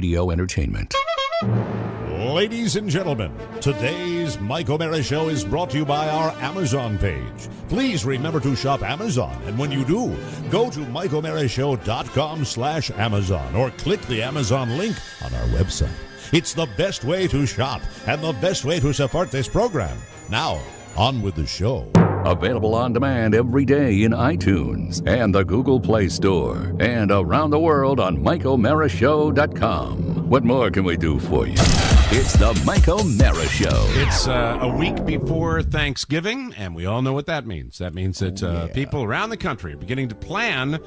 Radio Entertainment. Ladies and gentlemen, today's Mike O'Mara Show is brought to you by our Amazon page. Please remember to shop Amazon, and when you do, go to MikeO'MaraShow.com/Amazon or click the Amazon link on our website. It's the best way to shop and the best way to support this program. Now, on with the show. Available on demand every day in iTunes and the Google Play Store and around the world on MikeO'MaraShow.com. What more can we do for you? It's the Mike O'Mara Show. It's a week before Thanksgiving, and we all know what that means. That means that people around the country are beginning to plan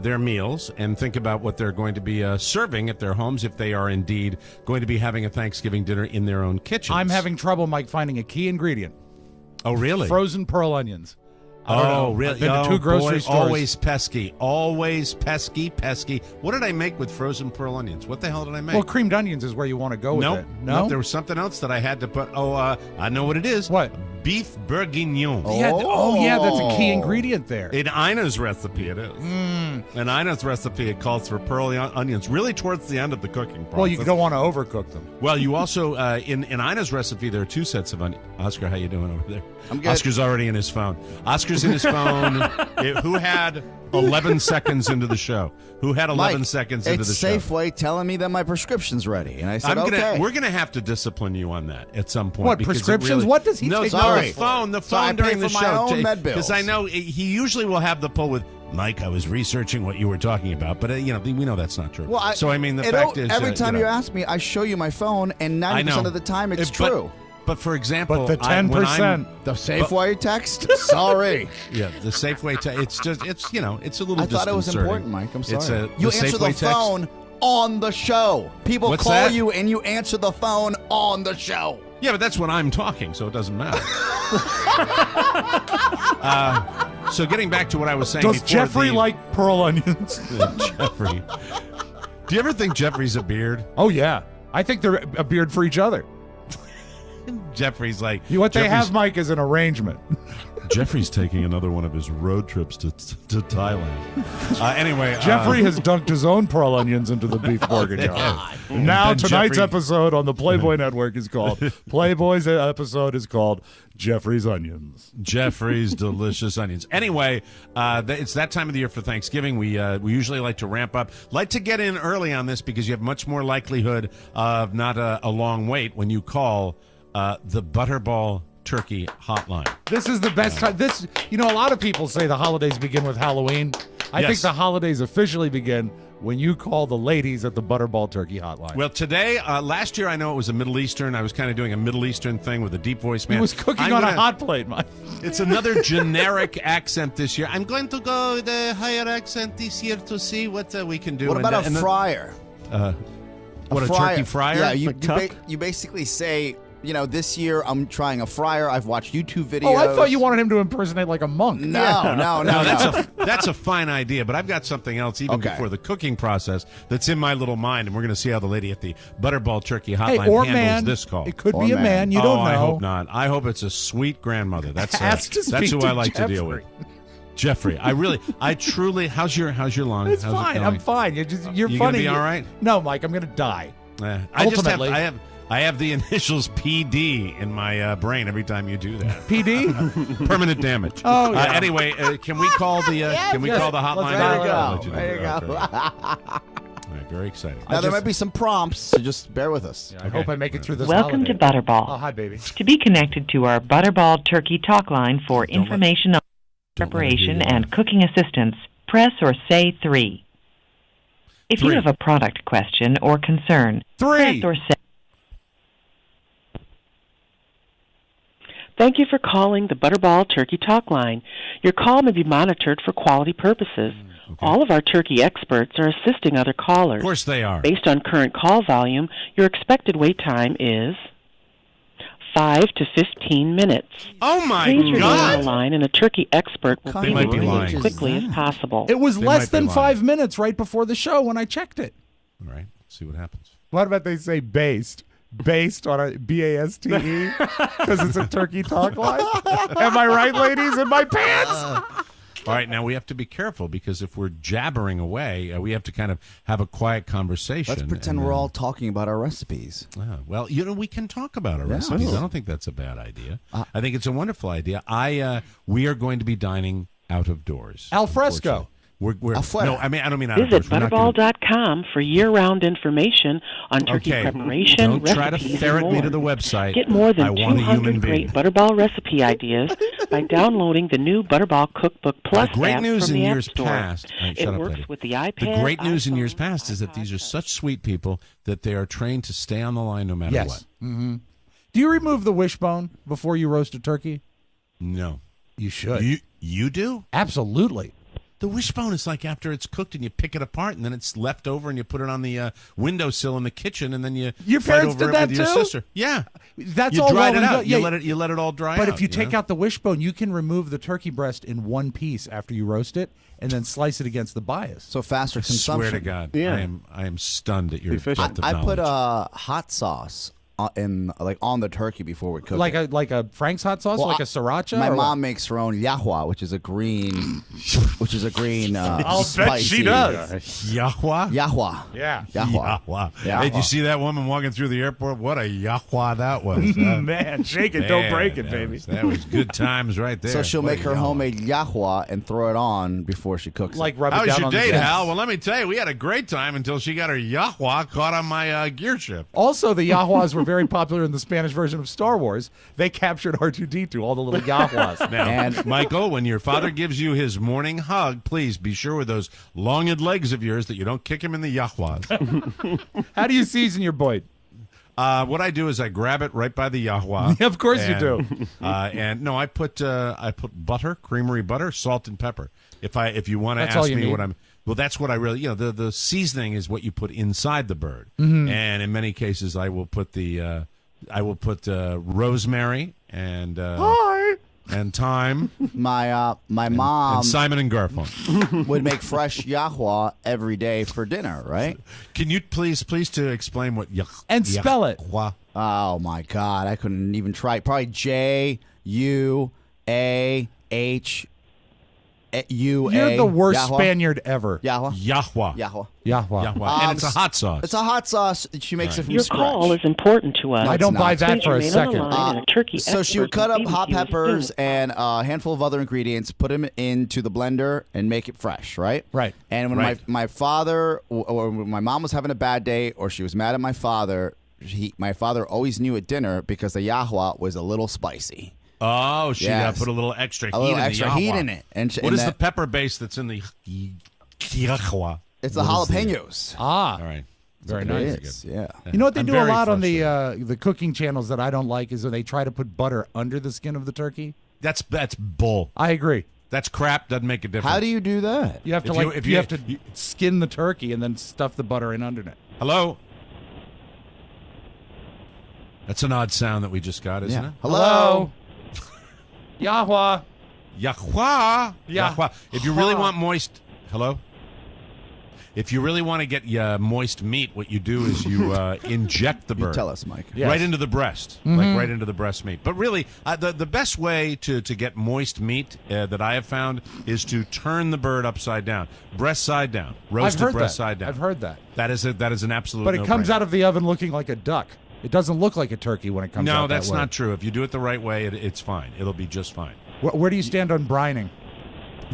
their meals and think about what they're going to be serving at their homes if they are indeed going to be having a Thanksgiving dinner in their own kitchens. I'm having trouble, Mike, finding a key ingredient. Oh, really? Frozen pearl onions. I don't know. Really? I've been to two grocery stores. Always pesky. Always pesky. What did I make with frozen pearl onions? What the hell did I make? Well, creamed onions is where you want to go with it. No, there was something else that I had to put. I know what it is. What? Beef bourguignon. Yeah, that's a key ingredient there. In Ina's recipe, it is. In Ina's recipe, it calls for pearl onions really towards the end of the cooking process. Well, you don't want to overcook them. Well, you also, in Ina's recipe, there are two sets of onions. Oscar, how you doing over there? I'm good. Oscar's already in his phone. Oscar's in his phone. Who had 11 seconds into the show? Who had 11 seconds into the show? It's Safeway telling me that my prescription's ready. And I said, okay. We're going to have to discipline you on that at some point. What, prescriptions? What does he take? The phone during the show. My own med bills. Because I know he usually will have the pull with, Mike, I was researching what you were talking about. But, we know that's not true. Well, the fact is... Every time you ask me, I show you my phone, and 90% of the time it's true. But for example, the 10%, the Safeway text. Sorry. Yeah, the Safeway text. It's a little. I thought it was important, Mike. I'm sorry. You answer Safeway the phone on the show. People call you, and you answer the phone on the show. Yeah, but that's when I'm talking, so it doesn't matter. So getting back to what I was saying. Does Jeffrey like pearl onions? Jeffrey. Do you ever think Jeffrey's a beard? Oh yeah, I think they're a beard for each other. Jeffrey's like... What they have, Mike, is an arrangement. Jeffrey's taking another one of his road trips to Thailand. Anyway... Jeffrey has dunked his own pearl onions into the beef bourguignon. Now tonight's episode on the Playboy Network is called... Playboy's episode is called Jeffrey's Onions. Jeffrey's Delicious Onions. Anyway, it's that time of the year for Thanksgiving. We usually like to ramp up. Like to get in early on this because you have much more likelihood of not a long wait when you call... the Butterball Turkey Hotline. This is the best time. A lot of people say the holidays begin with Halloween. I think the holidays officially begin when you call the ladies at the Butterball Turkey Hotline. Well, today, last year, I know it was a Middle Eastern. I was kind of doing a Middle Eastern thing with a deep voice man. He was cooking on a hot plate, Mike. It's another generic accent this year. I'm going to go with a higher accent this year to see what we can do. What about a fryer? A turkey fryer? Yeah, you basically say... this year I'm trying a fryer. I've watched YouTube videos. Oh, I thought you wanted him to impersonate like a monk. No. That's a fine idea, but I've got something else even before the cooking process that's in my little mind, and we're going to see how the lady at the Butterball Turkey Hotline handles this call. It could be a man. You don't know. I hope not. I hope it's a sweet grandmother. That's who I like to deal with. Jeffrey, I truly. How's your lung? It's fine. I'm fine. You're funny. Gonna be all right? No, Mike. I'm going to die. Ultimately, I have the initials PD in my brain every time you do that. PD? Permanent damage. Oh, yeah. Anyway, can we call the call the hotline? There you go. All right, very exciting. Now there might be some prompts, so just bear with us. I hope I make it through this. Welcome to Butterball. Oh, hi, baby. To be connected to our Butterball Turkey talk line for information on preparation and cooking assistance, press or say 3. If you have a product question or concern, 3. press or say. Thank you for calling the Butterball Turkey Talk Line. Your call may be monitored for quality purposes. Okay. All of our turkey experts are assisting other callers. Of course they are. Based on current call volume, your expected wait time is 5 to 15 minutes. Oh, my Please remain God! on the line, and a turkey expert will be with you as quickly as possible. It was less than 5 minutes right before the show when I checked it. All right, let's see what happens. What about they say based on a BASTE because it's a turkey talk line? Am I right, ladies, in my pants? All right, now we have to be careful because if we're jabbering away, we have to kind of have a quiet conversation. Let's pretend we're all talking about our recipes. Well, we can talk about our recipes. I don't think that's a bad idea. I think it's a wonderful idea. We are going to be dining out of doors. Al fresco. No, I don't mean out of Visit doors. Butterball.com for year-round information on turkey preparation, Don't try to recipes, ferret and me more. to the website. Get more than I want a human 200 being. great Butterball recipe ideas by downloading the new Butterball Cookbook Plus great app news from in the years App Store. past. Right, It works with the iPad. The great news in years iPhone, past is that these are iPod such sweet people that they are trained to stay on the line no matter what. Mm-hmm. Do you remove the wishbone before you roast a turkey? No. You should. You do? Absolutely. The wishbone is like after it's cooked and you pick it apart and then it's left over and you put it on the windowsill in the kitchen and then you Your fight parents over did it that with your too? sister. Yeah. That's You all dried well it and out. good. You Yeah, let it all dry But out. if you take out the wishbone, you can remove the turkey breast in one piece after you roast it and then slice it against the bias. So faster I consumption. swear to God, Yeah. I am stunned at your depth of I put knowledge. hot sauce on the turkey before we cook it. Like a Frank's hot sauce, Well, like a sriracha. My or mom makes her own yahua, which is a green, I'll bet spicy. she does. Yahwa? Yahua. Yeah. Yahua. Yahwa. Yahwa. Hey, did you see that woman walking through the airport? What a Yahwa that was. Man, shake it, don't Man, break it, that baby. was- that was good times right there. So she'll What a make her Yahwa. homemade yahua and throw it on before she cooks Like it. rub How it was down your on the date, gas. Hal? Well, let me tell you, we had a great time until she got her Yahwa caught on my gear shift. Also, the Yahuas were very popular in the Spanish version of Star Wars. They captured R2-D2, all the little Yahuas. Now, And- Michael, when your father gives you his morning hug, please be sure with those long-eared legs of yours that you don't kick him in the Yahwas. How do you season your boit? What I do is I grab it right by the Yahwa. Of course you do. And no, I put butter, creamery butter, salt, and pepper. If you want to That's all ask you me need. what I'm, well, that's what I really, the seasoning is what you put inside the bird. Mm-hmm. And in many cases, I will put rosemary and and thyme My mom and Simon and Garfunkel. would make fresh yahua every day for dinner, right? Can you please to explain what And spell it. Yahwa- Oh my God, I couldn't even try. Probably Juahua. You're the worst Yahua? Spaniard ever. Yahua. Yahwa. Yahua. Yahua. Yahwa. And it's a hot sauce. It's a hot sauce. She makes it from Your scratch. call is important to us. I don't it's buy not. that Please for a remain on the second. line, and a turkey So she would expert cut will up be with hot you as peppers soon. and a handful of other ingredients, put them into the blender, and make it fresh, right? Right. And when Right. my father or when my mom was having a bad day or she was mad at my father, my father always knew at dinner because the yahua was a little spicy. Oh, she Yes. put a little extra heat A little in extra the heat Yahwa. in it. And What is that, the pepper base that's in the Yahwa? It's the All jalapenos. right. Very It nice. is, yeah. You know what they I'm do a very lot on the cooking channels that I don't like is when they try to put butter under the skin of the turkey. That's bull. I agree. That's crap. Doesn't make a difference. How do you do that? You have to If you- have to skin the turkey and then stuff the butter in under it. Hello? That's an odd sound that we just got, isn't Yeah. it? Hello. Yahua. Yahwa. Yeah. Yahwa. If you really want moist, hello? If you really want to get moist meat, what you do is you inject the You bird. tell us, Mike. Yes. Right into the breast, like right into the breast meat. But really, the best way to get moist meat that I have found is to turn the bird upside down, breast side down, roasted I've heard breast that. side down. I've heard that. That is an absolute. But it comes no-brainer. out of the oven looking like a duck. It doesn't look like a turkey when it comes out No, that that's way. not true. If you do it the right way, it's fine. It'll be just fine. Where do you stand on brining?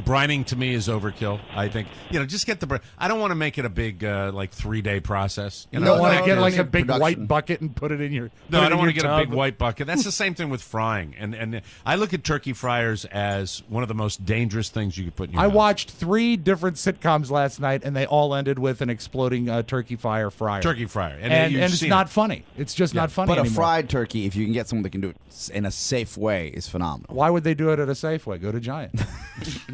Brining to me is overkill. I think just get the bread. I don't want to make it a big 3-day process. You don't want to get like it's a big production. white bucket and put it in your. No, put it I don't in want to your get a big tub. white bucket. That's the same thing with frying. And I look at turkey fryers as one of the most dangerous things you could put in your I mouth. watched 3 different sitcoms last night, and they all ended with an exploding turkey fryer. Turkey fryer. and you've it's seen not it. funny. It's just not funny But a anymore. fried turkey, if you can get someone that can do it in a safe way, is phenomenal. Why would they do it at a Safeway? Go to Giant.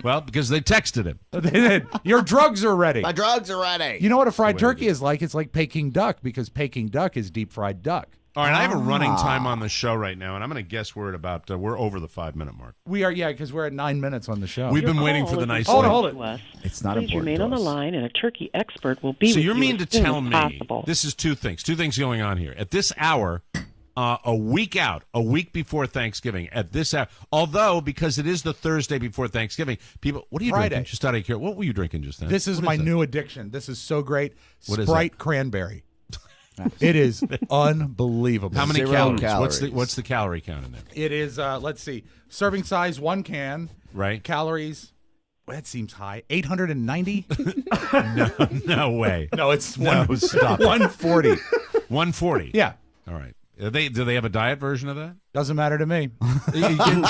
Well, because they texted him. They did. Your drugs are ready. My drugs are ready. You know what a fried Way to turkey go. is like? It's like Peking duck because Peking duck is deep fried duck. All right, I have a running time on the show right now, and I'm going to guess we're at about we're over the 5-minute mark. We are, yeah, because we're at 9 minutes on the show. We've Your been waiting call for the is nice important Hold it. to us. It's not Please important remain to on the us. line, and a turkey expert will be So with you you mean as to soon tell as me possible. this is 2 things? 2 things going on here. At this hour, a week out, a week before Thanksgiving at this hour. Although, because it is the Thursday before Thanksgiving, people, what are you drinking? Just out of curiosity, what were you drinking just then? This is my new addiction. This is so great. What is Sprite cranberry. It is unbelievable. How many 0 calories? calories. What's the calorie count in there? It is, let's see, serving size 1 can. Right. Calories, well, that seems high. 890? No way. No, it's stop. 140. 140. Yeah. All right. Do they have a diet version of that? Doesn't matter to me.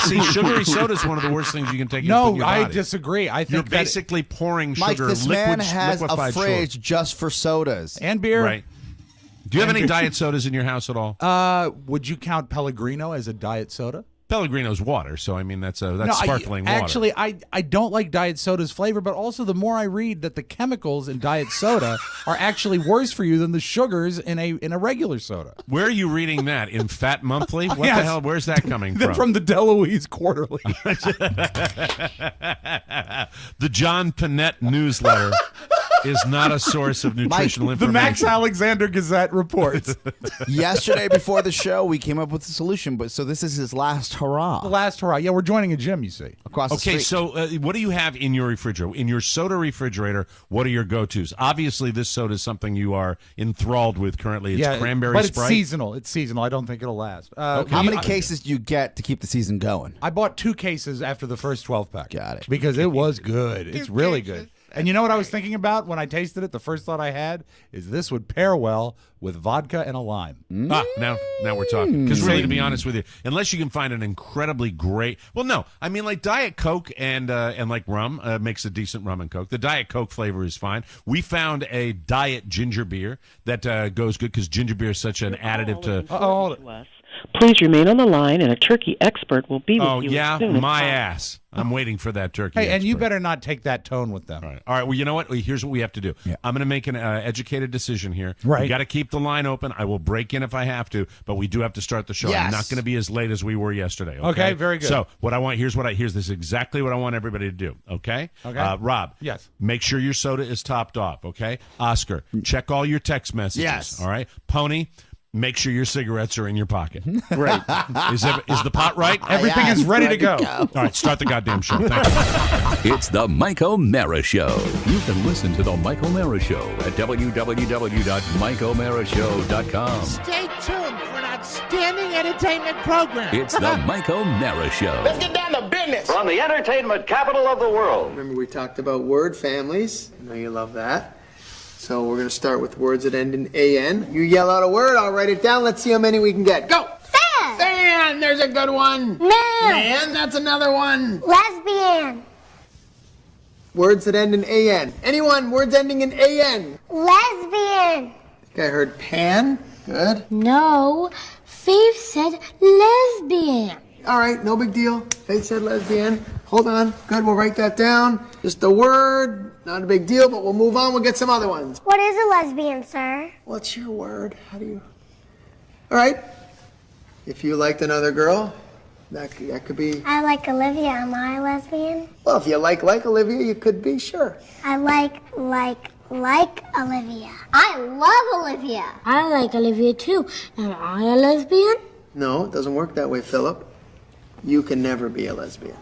See, sugary soda is one of the worst things you can take. No, in your body. I disagree. I think You're basically pouring Mike, sugar, this man has a liquefied fridge sugar. just for sodas. and beer. Right. Do you have any diet sodas in your house at all? Would you count Pellegrino as a diet soda? Pellegrino's water, so I mean that's No, sparkling water. Actually, I don't like diet soda's flavor, but also the more I read that the chemicals in diet soda are actually worse for you than the sugars in a regular soda. Where are you reading that? In Fat Monthly? What Yes. the hell? Where's that coming from? From the DeLuise Quarterly. The John Panette newsletter is not a source of nutritional The information. Max Alexander Gazette reports. Yesterday before the show, we came up with a solution, but so this is his last hurrah. The last hurrah. Yeah, we're joining a gym, you see. Across the Okay, street. so what do you have in your refrigerator? In your soda refrigerator, what are your go-tos? Obviously, this soda is something you are enthralled with currently. It's cranberry but Sprite. it's seasonal. It's seasonal. I don't think it'll last. How many cases do you get to keep the season going? I bought 2 cases after the first 12-pack. Got it. Because it was good. It's really good. And you know what I was thinking about when I tasted it? The first thought I had is this would pair well with vodka and a lime. Now we're talking. Because really, to be honest with you, unless you can find an incredibly great, well, no, I mean like Diet Coke and like rum makes a decent rum and Coke. The Diet Coke flavor is fine. We found a diet ginger beer that goes good because ginger beer is such an additive to. Please remain on the line, and a turkey expert will be with Oh you. yeah, as soon as my possible. ass. I'm waiting for that turkey. Hey, and you expert. better not take that tone with them. All right. Well, you know what? Here's what we have to do. Yeah. I'm going to make an educated decision here. Right. We got to keep the line open. I will break in if I have to, but we do have to start the show. I'm Yes. not going to be as late as we were yesterday. Okay. Okay, very good. So here's this is exactly what I want everybody to do. Okay. Okay. Rob. Yes. Make sure your soda is topped off. Okay. Oscar, check all your text messages. Yes. All right. Pony. Make sure your cigarettes are in your pocket. Right. Is the pot right? Everything is ready to go. All right, start the goddamn show. Thank you. It's the Mike O'Mara Show. You can listen to the Mike O'Mara Show at www.mikeomarashow.com. Stay tuned for an outstanding entertainment program. It's the Mike O'Mara Show. Let's get down to business. From the entertainment capital of the world. Remember we talked about word families. I know you love that. So we're going to start with words that end in AN. You yell out a word, I'll write it down. Let's see how many we can get. Go! Fan. Fan! There's a good one. Man. Man, that's another one. Lesbian. Words that end in AN. Anyone, words ending in AN. Lesbian. I think I heard pan. Good. No. Faith said lesbian. All right, no big deal. Faith said lesbian. Hold on. Good, we'll write that down. Just a word. Not a big deal, but we'll move on. We'll get some other ones. What is a lesbian, sir? What's your word? How do you... All right. If you liked another girl, that could be... I like Olivia. Am I a lesbian? Well, if you like Olivia, you could be, sure. I like Olivia. I love Olivia. I like Olivia too. Am I a lesbian? No, it doesn't work that way, Philip. You can never be a lesbian.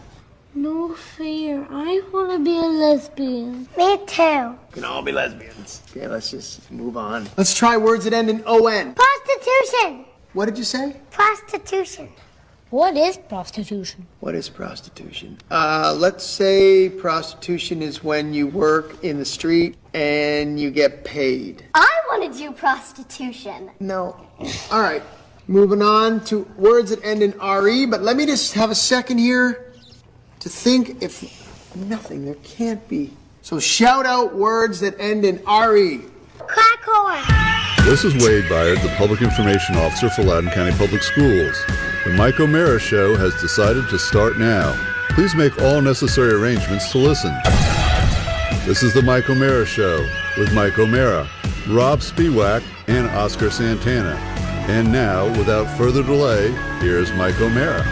No fear. I want to be a lesbian. Me too. We can all be lesbians. Okay, let's just move on. Let's try words that end in O-N. Prostitution. What did you say? Prostitution. What is prostitution? What is prostitution? Let's say prostitution is when you work in the street and you get paid. I want to do prostitution. No. All right. Moving on to words that end in R-E, but let me just have a second here to think if nothing, there can't be. So shout out words that end in R-E. Crack horn. This is Wade Byard, the Public Information Officer for Loudoun County Public Schools. The Mike O'Mara Show has decided to start now. Please make all necessary arrangements to listen. This is the Mike O'Mara Show with Mike O'Mara, Rob Spiewak, and Oscar Santana. And now, without further delay, here's Mike O'Mara.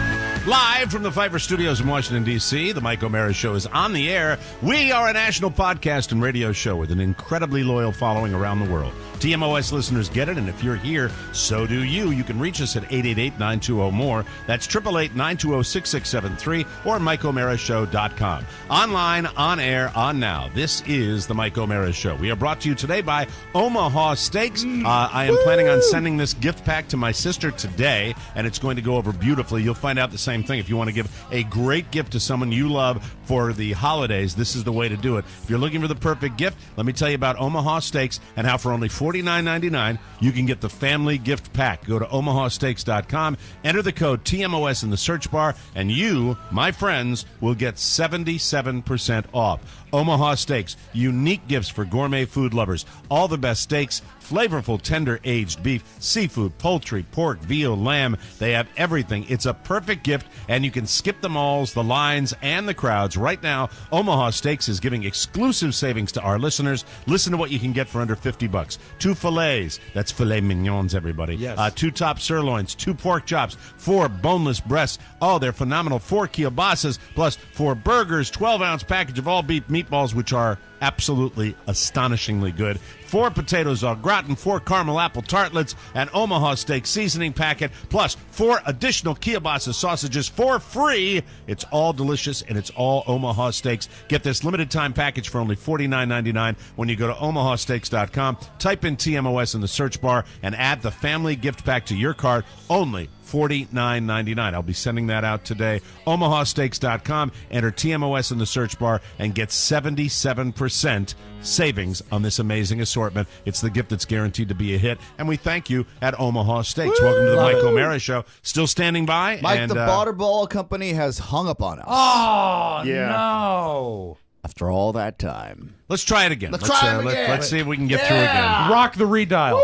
Live from the Pfeiffer Studios in Washington, D.C., the Mike O'Mara Show is on the air. We are a national podcast and radio show with an incredibly loyal following around the world. TMOS listeners get it, and if you're here, so do you. You can reach us at 888-920-MORE. That's 888-920-6673 or MikeO'MaraShow.com. Online, on air, on now. This is the Mike O'Mara Show. We are brought to you today by Omaha Steaks. I am planning on sending this gift pack to my sister today, and it's going to go over beautifully. You'll find out the same thing. If you want to give a great gift to someone you love for the holidays, this is the way to do it. If you're looking for the perfect gift, let me tell you about Omaha Steaks and how for only $49.99 you can get the family gift pack. Go to omahasteaks.com, enter the code TMOS in the search bar, and you, my friends, will get 77% off. Omaha Steaks, unique gifts for gourmet food lovers. All the best steaks, flavorful, tender, aged beef, seafood, poultry, pork, veal, lamb. They have everything. It's a perfect gift, and you can skip the malls, the lines, and the crowds. Right now, Omaha Steaks is giving exclusive savings to our listeners. Listen to what you can get for under $50. 2 fillets. That's filet mignons, everybody. Yes. 2 top sirloins, 2 pork chops, 4 boneless breasts. Oh, they're phenomenal. 4 kielbasa's, plus 4 burgers, 12-ounce package of all beef meatballs, which are absolutely astonishingly good. 4 potatoes au gratin, 4 caramel apple tartlets, an Omaha steak seasoning packet, plus 4 additional kielbasa sausages for free. It's all delicious, and it's all Omaha Steaks. Get this limited time package for only $49.99 when you go to omahasteaks.com. Type in TMOS in the search bar and add the family gift pack to your cart. Only $49.99. I'll be sending that out today. omahasteaks.com. Enter TMOS in the search bar and get 77% savings on this amazing assortment. It's the gift that's guaranteed to be a hit, and we thank you at Omaha Steaks. Welcome to the Mike O'Mara Show. Still standing by. Mike, and, the Butterball company has hung up on us. Oh, no. After all that time. Let's try it again. Let's try it again. Let's see if we can get through again. Rock the redial.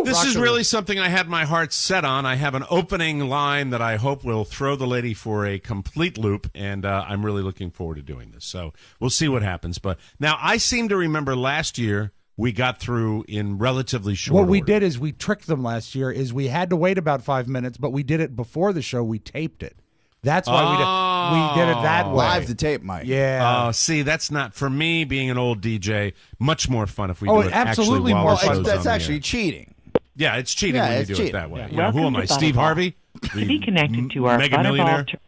This is really something I had my heart set on. I have an opening line that I hope will throw the lady for a complete loop, and I'm really looking forward to doing this. So we'll see what happens. But now I seem to remember last year we got through in relatively short What we order. did is we tricked them last year is we had to wait about 5 minutes, but we did it before the show. We taped it. That's why we did it that way. Live to tape, Mike. Yeah. Oh, see, that's not, for me, being an old DJ, much more fun if we Oh, do it absolutely actually while more the fun. show's That's on the actually air. cheating. Yeah, it's cheating Yeah, when you it's do cheating. it that way. Yeah. You know, who am Welcome I, to Steve Butterball. Harvey? To be connected to our Mega millionaire? Butterball...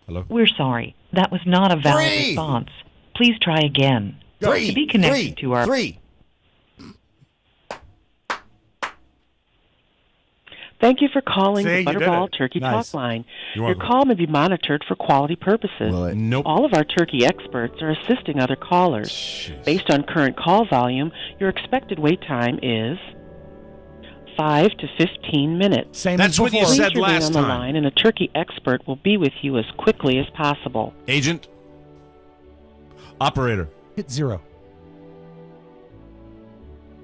Hello? We're sorry. That was not a valid 3. response. Please try again. 3. To be connected to our... 3. Thank you for calling See, the you did Butterball it. Turkey Nice. Talk Line. You're Your welcome. call may be monitored for quality purposes. Will it? Nope. All of our turkey experts are assisting other callers. Based on current call volume, your expected wait time is 5 to 15 minutes. Same That's as what you before. said Please remain last on the time. line, and a turkey expert will be with you as quickly as possible. Agent? Operator? Hit 0.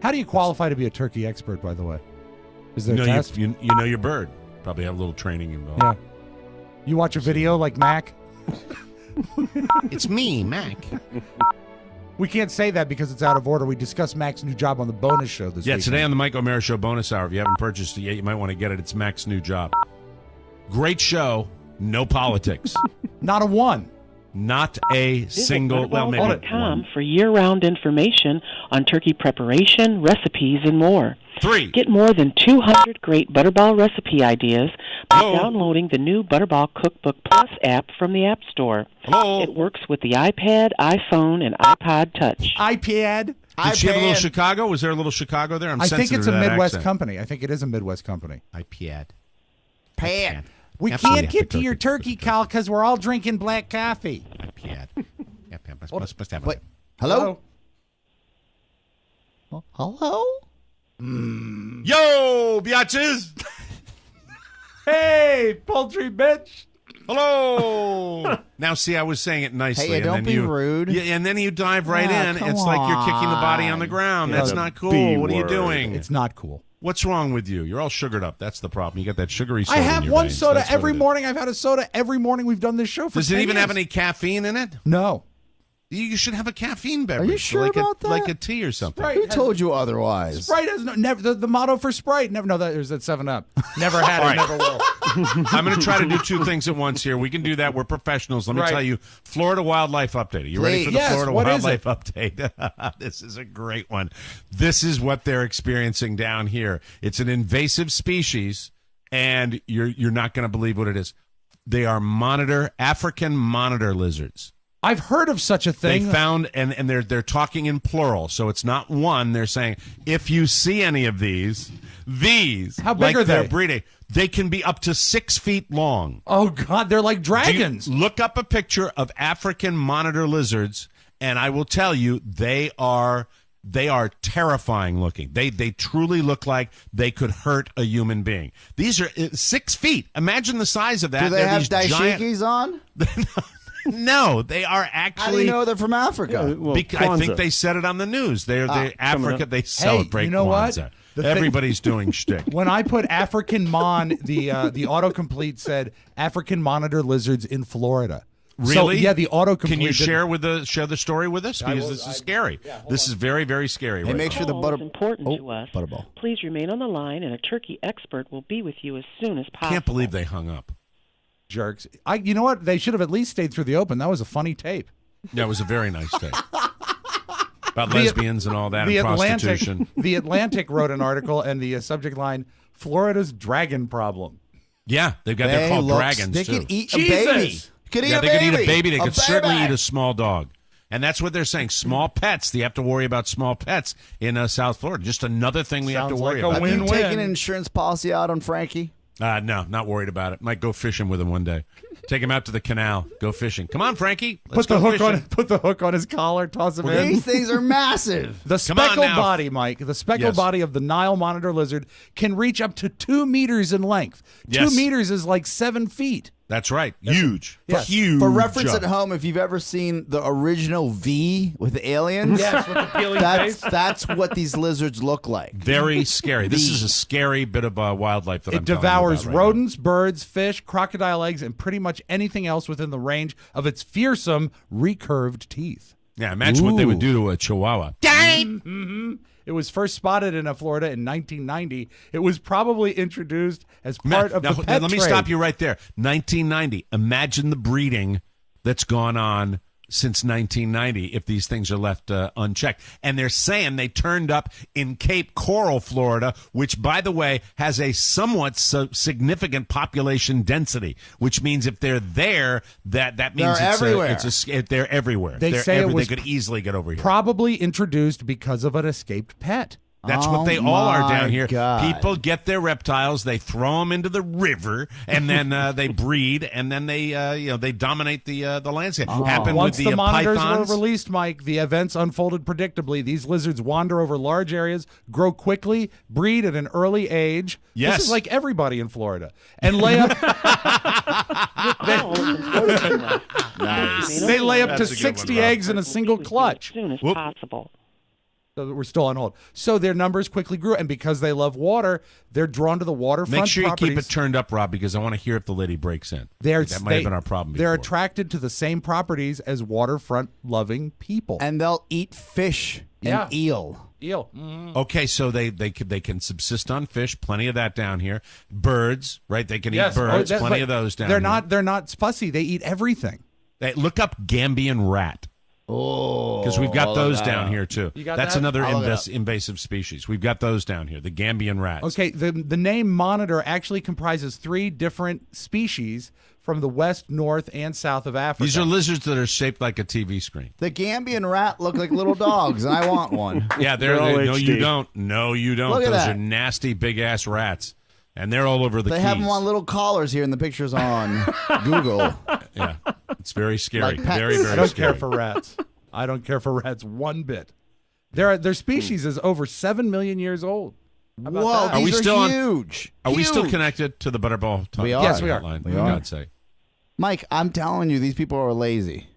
How do you qualify to be a turkey expert, by the way? Is there You a know, test? you know your bird. Probably have a little training involved. Yeah. You watch a video like Mac? It's me, Mac. We can't say that because it's out of order. We discussed Mac's new job on the bonus show this Yeah, week. today on the Mike O'Mara Show bonus hour. If you haven't purchased it yet, you might want to get it. It's Mac's new job. Great show. No politics. Not a 1. Not a single. Well, maybe Butterball.com one. for year-round information on turkey preparation, recipes, and more. 3. Get more than 200 great Butterball recipe ideas by Hello? downloading the new Butterball Cookbook Plus app from the App Store. Hello? It works with the iPad, iPhone, and iPod Touch. iPad. Did she have a little Chicago? Was there a little Chicago there? I'm I think sensitive it's to a that Midwest accent. company. I think it is a Midwest company. iPad. Pan. We Absolutely can't have get to cook your it. turkey, Kyle, because we're all drinking black coffee. iPad. Wait. Hello? Hello? Yo, biatches! Hey, poultry bitch. Hello. Now, see, I was saying it nicely. Hey, and don't then be you, rude. Yeah, and then you dive right Ah, in. come It's like you're kicking the body on on. the ground. Yeah, That's the not cool. B What are you word. doing? It's not cool. What's wrong with you? You're all sugared up. That's the problem. You got that sugary soda I in have your one veins. soda That's what every it is. morning. I've had a soda every morning. We've done this show for Does it 10 even have years. any caffeine in it? No. You should have a caffeine beverage. sure like about that? Like a tea or something. Sprite Who has- told you otherwise? Sprite has no, never the motto for Sprite. Never. No, that is at 7-Up. Never had All it. right. Never will. I'm going to try to do two things at once here. We can do that. We're professionals. Let me tell you, Florida Wildlife Update. Are you ready for the Florida Wildlife Update? This is a great one. This is what they're experiencing down here. It's an invasive species, and you're not going to believe what it is. They are African monitor lizards. I've heard of such a thing. They found, and they're talking in plural, so it's not one. They're saying, if you see any of these, how big are they're they? breeding, they can be up to 6 feet long. Oh God, they're like dragons. Look up a picture of African monitor lizards, and I will tell you, they are terrifying looking. They truly look like they could hurt a human being. These are 6 feet. Imagine the size of that. Do they have dashikis on? No, they are actually. How do you know they're from Africa? I think they said it on the news. They're Africa. They celebrate. Hey, you know Kwanzaa. what? Everybody's doing shtick. When I put African the autocomplete said African monitor lizards in Florida. Really? So, yeah, the autocomplete. Can you share the story with us? Because this is scary. This is very, very scary. Hey, make sure the Call is important to us. Butterball. Please remain on the line, and a turkey expert will be with you as soon as possible. Can't believe they hung up. Jerks. You know what? They should have at least stayed through the open. That was a funny tape. Yeah, it was a very nice tape. About lesbians and all that, and prostitution. The Atlantic wrote an article, and the subject line, Florida's dragon problem. Yeah, they're called dragons, They too. could eat a baby. Could eat a they baby. could eat a baby. They could certainly baby. eat a small dog. And that's what they're saying. Small pets. They have to worry about small pets in South Florida. Just another thing we have to worry about. Have you taken an insurance policy out on Frankie? No, not worried about it. Might go fishing with him one day. Take him out to the canal. Go fishing. Come on, Frankie. Let's Put the go hook on his collar. Toss him in. These things are massive. The speckled body, Mike. The speckled body of the Nile monitor lizard can reach up to 2 meters in length. 2 meters is like 7 feet. That's right. Huge. Yes. Huge. For reference at home, if you've ever seen the original V with the aliens, yes, with the peeling face. That's what these lizards look like. Very scary. This is a scary bit of wildlife that it devours rodents, birds, fish, crocodile eggs, and pretty much anything else within the range of its fearsome recurved teeth. Yeah, imagine what they would do to a chihuahua. Mm-hmm. It was first spotted in Florida in 1990. It was probably introduced as part of the pet Let me trade. stop you right there. 1990. Imagine the breeding that's gone on since 1990 if these things are left unchecked. And they're saying they turned up in Cape Coral, Florida, which, by the way, has a somewhat significant population density, which means if they're there, that means they're everywhere. They're everywhere. They say they could easily get over here. Probably introduced because of an escaped pet. That's what they all are down here. God. People get their reptiles, they throw them into the river, and then they breed, and then they dominate the landscape. Happened Once with the monitors pythons. were released, Mike, the events unfolded predictably. These lizards wander over large areas, grow quickly, breed at an early age. Yes. This is like everybody in Florida. And lay up. They lay up to 60 eggs in a single clutch. As soon as possible. So we're still on hold. So their numbers quickly grew, and because they love water, they're drawn to the waterfront Make sure properties. you keep it turned up, Rob, because I want to hear if the lady breaks in. That might have been our problem They're before. attracted to the same properties as waterfront-loving people. And they'll eat fish and eel. Eel. Okay, so they can subsist on fish. Plenty of that down here. Birds, right? They can eat birds. Plenty of those down here. They're not fussy. They eat everything. Hey, look up Gambian rat. Oh, because we've got those down here too. That's that? another invasive species. We've got those down here, the Gambian rats. Okay, the name monitor actually comprises 3 different species from the west, north, and south of Africa. These are lizards that are shaped like a TV screen. The Gambian rat look like little dogs, and I want one. Yeah, no, you don't. No, you don't. Look at Those that. are nasty, big-ass rats. And they're all over the They Keys. have them on little collars here in the pictures on Google. Yeah, it's very scary. Like pets. Very, very I don't scary. care for rats. I don't care for rats one bit. Their species is over 7 million years old. How about Whoa, that? these are huge. Are we still Huge. connected to the Butterball? We are. Yes, we are. Hotline, We for are. God's sake. Mike, I'm telling you, these people are lazy.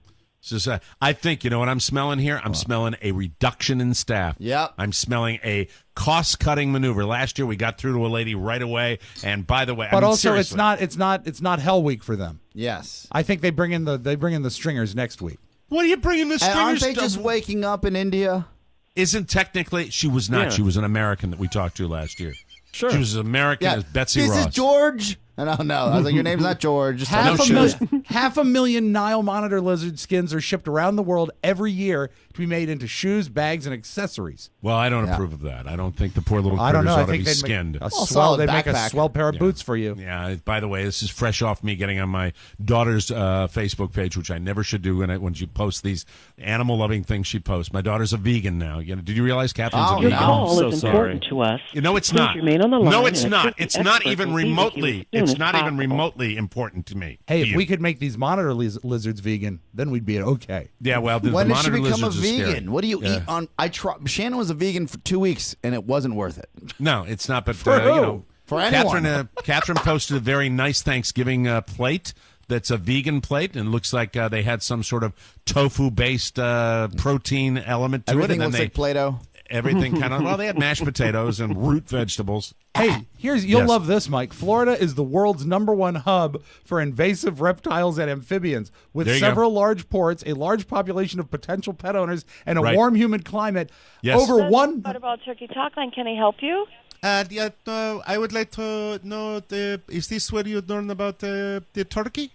So, I think, you know what I'm smelling here? I'm smelling a reduction in staff. Yep. I'm smelling a cost-cutting maneuver. Last year, we got through to a lady right away. And by the way, But I mean, also, seriously. it's not Hell Week for them. Yes. I think they bring in the stringers next week. What are you bringing the And stringers? aren't they just waking up in India? Isn't technically she was not? Yeah. She was an American that we talked to last year. Sure. She was as American as Betsy this Ross. is George. No. I was like, your name's not George. Just Half tell a me. million, 500,000 Nile monitor lizard skins are shipped around the world every year to be made into shoes, bags, and accessories. Well, I don't approve of that. I don't think the poor little I don't critters know. I ought to think be they'd skinned. make they'd make a backpack. swell pair of boots for you. Yeah. By the way, this is fresh off me getting on my daughter's Facebook page, which I never should do when she posts these animal-loving things she posts. My daughter's a vegan now. Did you realize Catherine's a Your vegan? call is important to us. No, it's Please not. remain on the line No, it's and a not. turkey It's not expert even will be with you remotely. as soon It's as not even possible. remotely important to me. Hey, To if you. we could make these monitor lizards vegan, then we'd be okay. Yeah, well, the When did she monitor become a lizards are scary. vegan? What do you eat on? Shannon was a vegan for 2 weeks, and it wasn't worth it. No, it's not. But For who? you know, For anyone. Catherine posted a very nice Thanksgiving plate. That's a vegan plate, and looks like they had some sort of tofu-based protein element to Everything it. And looks then like Play-Doh. everything kind of they had mashed potatoes and root vegetables. Hey, you'll Yes. love this, Mike. Florida is the world's #1 hub for invasive reptiles and amphibians. With There you several large ports, a large population of potential pet owners, and a Right. warm, humid climate, Yes. over one. Butterball Turkey Talk Line, can I help you? I would like to know, is this where you learn about the turkey?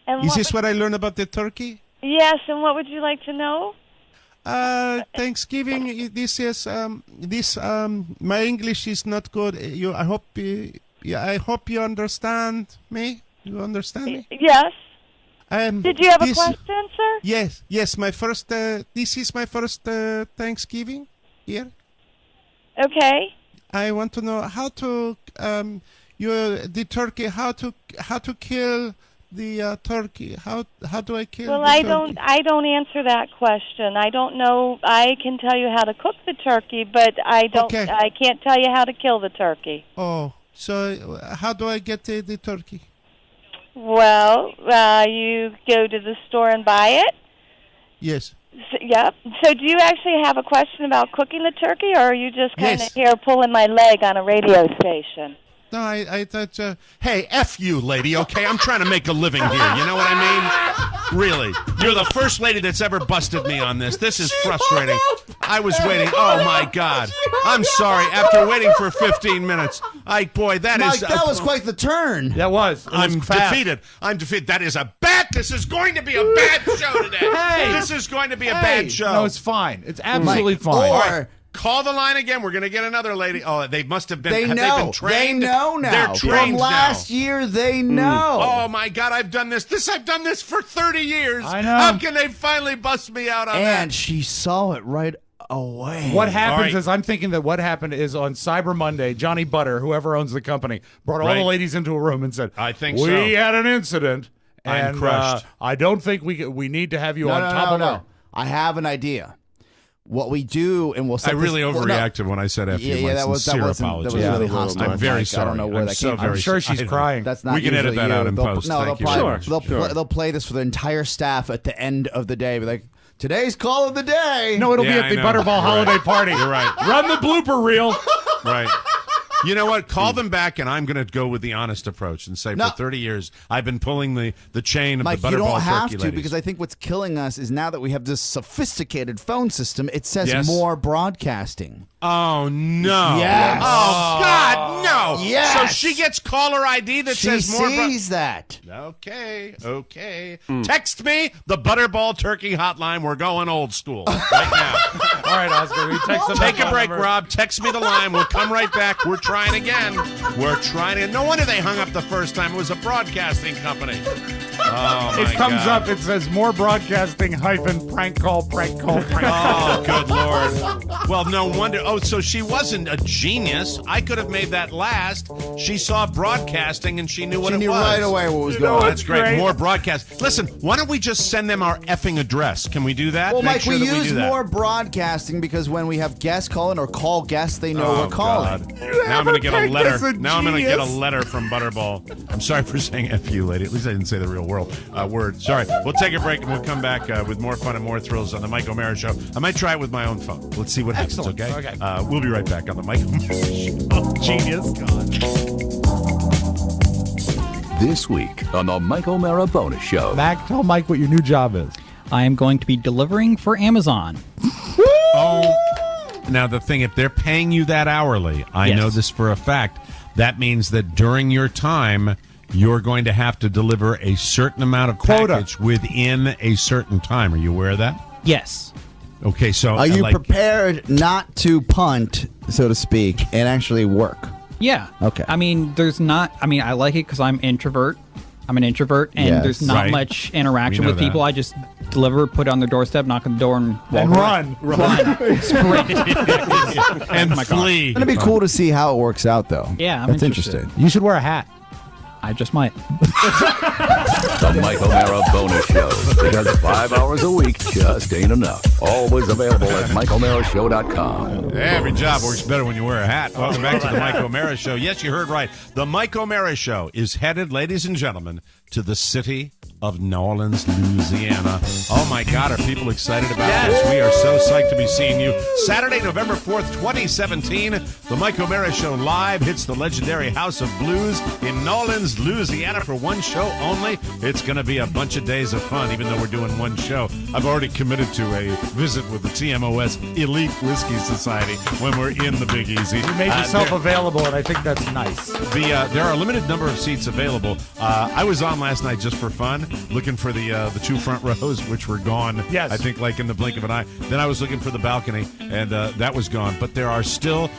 And Is what this would- where I learn about the turkey? Yes, and what would you like to know? Thanksgiving. This is my English is not good. I hope you understand me. You understand me? Yes. Did you have a question, sir? Yes. My first. This is my first Thanksgiving here. Okay. I want to know how to the turkey. How to kill the turkey. How do I kill? Well, the I turkey? don't answer that question. I don't know. I can tell you how to cook the turkey, but I don't. Okay. I can't tell you how to kill the turkey. Oh, so how do I get the turkey? Well, you go to the store and buy it. Yes. Yep. So do you actually have a question about cooking the turkey, or are you just kind of Yes. here pulling my leg on a radio station? No, I thought, hey, F you, lady, okay? I'm trying to make a living here. You know what I mean? Really. You're the first lady that's ever busted me on this. This is frustrating. I was waiting. Oh, my God. I'm sorry. After waiting for 15 minutes. Mike, That was quite the turn. That was. I'm defeated. That is this is going to be a bad show today. Hey! This is going to be a bad show. No, it's fine. It's absolutely Mike, fine. or- All right, call the line again. We're going to get another lady. Oh, they must have been. They have know. They been trained? They know now. They're trained From last now. year, they know. Oh my God! I've done this. I've done this for 30 years. I know. How can they finally bust me out on that? And she saw it right away. What happens right. is, I'm thinking that what happened is on Cyber Monday, Johnny Butter, whoever owns the company, brought all Right. the ladies into a room and said, I think we so. had an incident, I'm and crushed. I don't think we need to have you on top of no. our-" I have an idea. What we do, and we'll. I really overreacted when I said F you. My that sincere wasn't. apologies. That was really hostile. I'm very Mike. sorry. I don't know where I'm that so came from. very I'm sure she's sorry. crying. That's not We can edit usually that you. out in They'll- post. No, Thank they'll you. play, Sure. they'll play this for the entire staff at the end of the day. Be like, today's call of the day. No, it'll be Yeah, at the I know. Butterball You're holiday right. party. You're right. Run the blooper reel. Right. You know what? Call them back, and I'm going to go with the honest approach and say No. for 30 years I've been pulling the chain of Mike, the you Butterball don't have turkey to ladies. because I think what's killing us is now that we have this sophisticated phone system, it says Yes. more broadcasting. Oh no! Yes. Oh God, no! Yes. So she gets caller ID that She says more. sees that. Okay. Text me the Butterball Turkey Hotline. We're going old school right now. All right, Oscar, we Take a break, Rob. Text me the line. We'll come right back. We're trying again. No wonder they hung up the first time. It was a broadcasting company. Oh my It comes God. up. It says more broadcasting hyphen prank call. Oh, good Lord. Well, no wonder. Oh, so she wasn't a genius. I could have made that last. She saw broadcasting and she knew what She it knew was. right away what was going on. That's great. More broadcast. Listen, why don't we just send them our effing address? Can we do that? Well, Make Mike, sure we that use do that. more broadcasting because when we have guests calling or call guests, they know we're calling. God. Now I'm going to get a letter. a Now I'm going to get a genius. letter from Butterball. I'm sorry for saying F you, lady. At least I didn't say the real word. Sorry. We'll take a break and we'll come back with more fun and more thrills on the Mike O'Mara Show. I might try it with my own phone. Let's see what happens, Excellent. okay? Okay. We'll be right back on the Mike O'Mara Show. Genius. This week on the Mike O'Mara Bonus Show. Mac, tell Mike what your new job is. I am going to be delivering for Amazon. Oh, now the thing, if they're paying you that hourly, I Yes. know this for a fact. that means that during your time, you're going to have to deliver a certain amount of Quota package within a certain time. Are you aware of that? Yes. Okay, so are you prepared not to punt, so to speak, and actually work? Yeah. Okay. I mean, I like it because I'm an introvert, and there's not much interaction with people. I just deliver, put it on their doorstep, knock on the door, and run. Sprint. and flee. It's going to be cool to see how it works out, though. Yeah, I'm That's interested. interesting. You should wear a hat. I just might. The Mike O'Mara Bonus Show, because 5 hours a week just ain't enough. Always available at MikeO'MaraShow.com. Every job works better when you wear a hat. Welcome back to the Mike O'Mara Show. Yes, you heard right. The Mike O'Mara Show is headed, ladies and gentlemen, to the city of New Orleans, Louisiana. Oh, my God, are people excited about this? We are so psyched to be seeing you. Saturday, November 4th, 2017, the Mike O'Mara Show live hits the legendary House of Blues in New Orleans, Louisiana for one show only. It's going to be a bunch of days of fun, even though we're doing one show. I've already committed to a visit with the TMOS Elite Whiskey Society when we're in the Big Easy. You made yourself available, and I think that's nice. There are a limited number of seats available. I was on last night just for fun, looking for the two front rows, which were gone. Yes. I think like in the blink of an eye. Then I was looking for the balcony, and that was gone. But there are still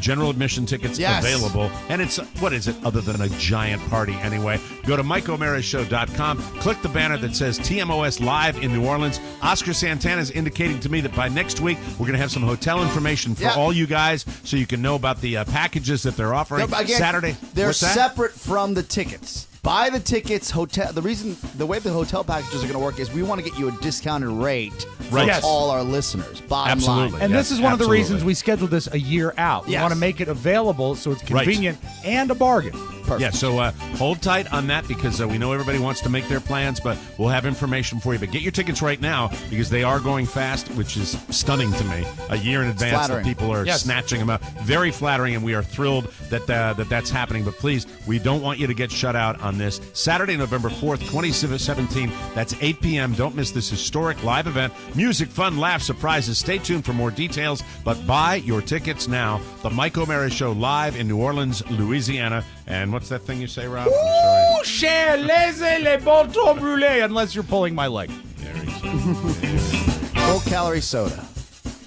general admission tickets available. And it's, what is it other than a giant party anyway? Go to MikeO'MaraShow.com, click the banner that says TMOS Live in New Orleans. Oscar Santana is indicating to me that by next week, we're going to have some hotel information for all you guys so you can know about the packages that they're offering. No, again, Saturday. They're What's that? separate from the tickets. Buy the tickets. The way the hotel packages are going to work is we want to get you a discounted rate for all our listeners. Bottom line. And this is one of the reasons we scheduled this a year out. We Yes. want to make it available so it's convenient and a bargain. Perfect. Yeah, so hold tight on that because we know everybody wants to make their plans, but we'll have information for you. But get your tickets right now because they are going fast, which is stunning to me. A year in advance that people are snatching them up. Very flattering, and we are thrilled that that's happening. But please, we don't want you to get shut out on this. Saturday, November 4th, 2017. That's 8 p.m. Don't miss this historic live event. Music, fun, laughs, surprises. Stay tuned for more details, but buy your tickets now. The Mike O'Mara Show live in New Orleans, Louisiana. And what's that thing you say, Rob? Ooh, cher, laissez les boutons brûlés, unless you're pulling my leg. There he is. Low-calorie soda. All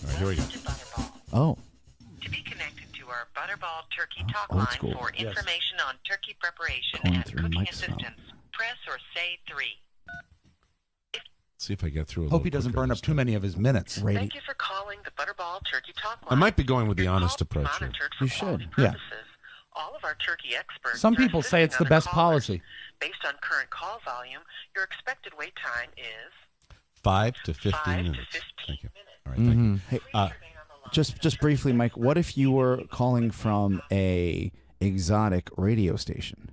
right, here we go. Oh. To be connected to our Butterball Turkey Talk line for information on turkey preparation and cooking assistance, press or say 3. See if I get through. Hope he doesn't burn up too many of his minutes. Thank you for calling the Butterball Turkey Talk line. I might be going with the honest approach here. You should. Yeah. All of our turkey experts. Some people say it's the best policy. Based on current call volume, your expected wait time is 5 to 15 minutes. Thank you. All right, thank you. Hey, just briefly, Mike, what if you were calling from a exotic radio station?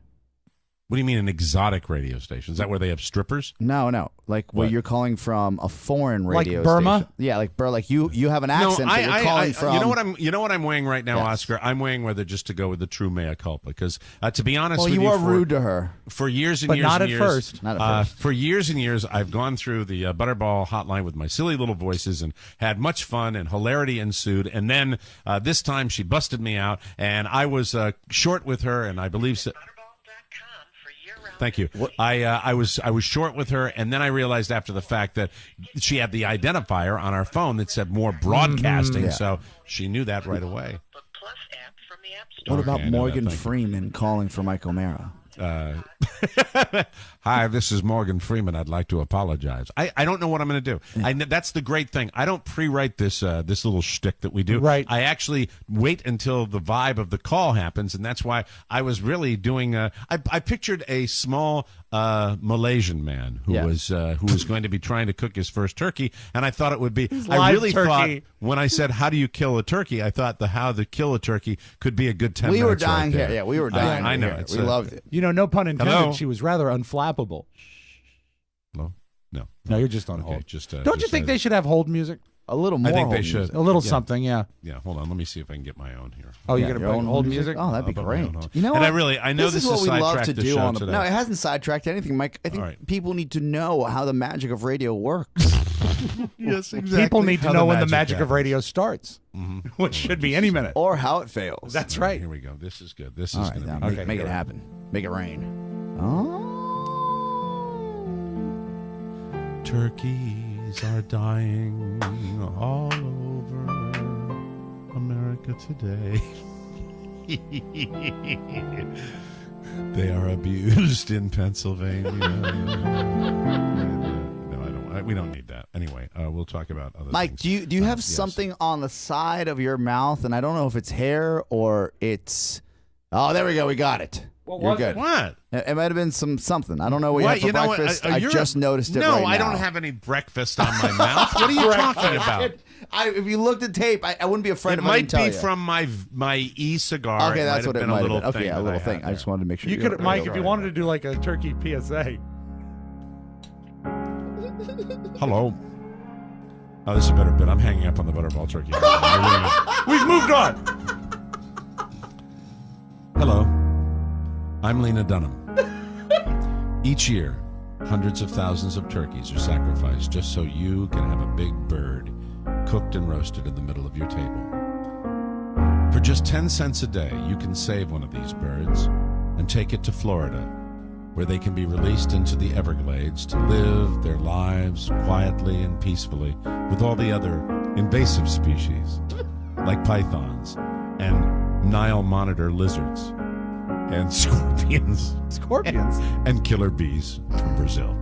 What do you mean an exotic radio station? Is that where they have strippers? No. Like where you're calling from a foreign radio like Burma? station. Yeah, like like you have an accent that you're calling from. You know what I'm weighing right now, Oscar? I'm weighing whether just to go with the true mea culpa because to be honest with you, you are rude to her. For years and but years not and at years. first. Not at first. For years and years, I've gone through the Butterball hotline with my silly little voices and had much fun and hilarity ensued. And then this time she busted me out and I was short with her and I believe so. Thank you. I was short with her, and then I realized after the fact that she had the identifier on our phone that said more broadcasting, so she knew that right away. What about Morgan Freeman calling for Mike O'Mara? Hi, this is Morgan Freeman. I'd like to apologize. I don't know what I'm going to do. That's the great thing. I don't pre-write this little shtick that we do. Right. I actually wait until the vibe of the call happens, and that's why I was really doing. I pictured a small Malaysian man who was going to be trying to cook his first turkey, and I thought it would be. I really thought when I said how do you kill a turkey, I thought how to kill a turkey could be a good 10 minutes. We were dying right there. here. Yeah, we were dying. I know. Here. We loved it. You know, no pun intended. Hello? She was rather unflappable. No, you're just on hold. Okay, Don't you think they should have hold music? A little more. I think they hold should. music. A little something, yeah. Yeah, hold on. Let me see if I can get my own here. Oh, you're going to put hold music? Oh, that'd be great. You know and what? I know this is what we love to do on the. today. No, it hasn't sidetracked anything, Mike. I think people need to know how the magic of radio works. Yes, exactly. People need to How know when the magic happens. of radio starts, which should be any minute. Or how it fails. That's right. Here we go. This is good. This All is right, going now to be make it happen. Make it rain. Oh. Turkeys are dying all over America today. They are abused in Pennsylvania. We don't need that. Anyway, we'll talk about other Mike, things. do you have yes. something on the side of your mouth? And I don't know if it's hair or it's. Oh, there we go. We got it. You're good. What? It might have been something. I don't know what you had for breakfast. I just noticed it No, right now. I don't have any breakfast on my mouth. What are you talking about? If you looked at tape, I wouldn't be afraid of it. It might be from my e-cigar. Okay, that's what it might have been. Okay, a little thing. I just wanted to make sure you could, Mike, if you wanted to do like a turkey PSA. Hello. Oh, this is a better bit. I'm hanging up on the Butterball turkey. We've moved on. Hello. I'm Lena Dunham. Each year, hundreds of thousands of turkeys are sacrificed just so you can have a big bird cooked and roasted in the middle of your table. For just 10 cents a day, you can save one of these birds and take it to Florida, where they can be released into the Everglades to live their lives quietly and peacefully with all the other invasive species, like pythons and Nile monitor lizards and scorpions. Scorpions? And killer bees from Brazil.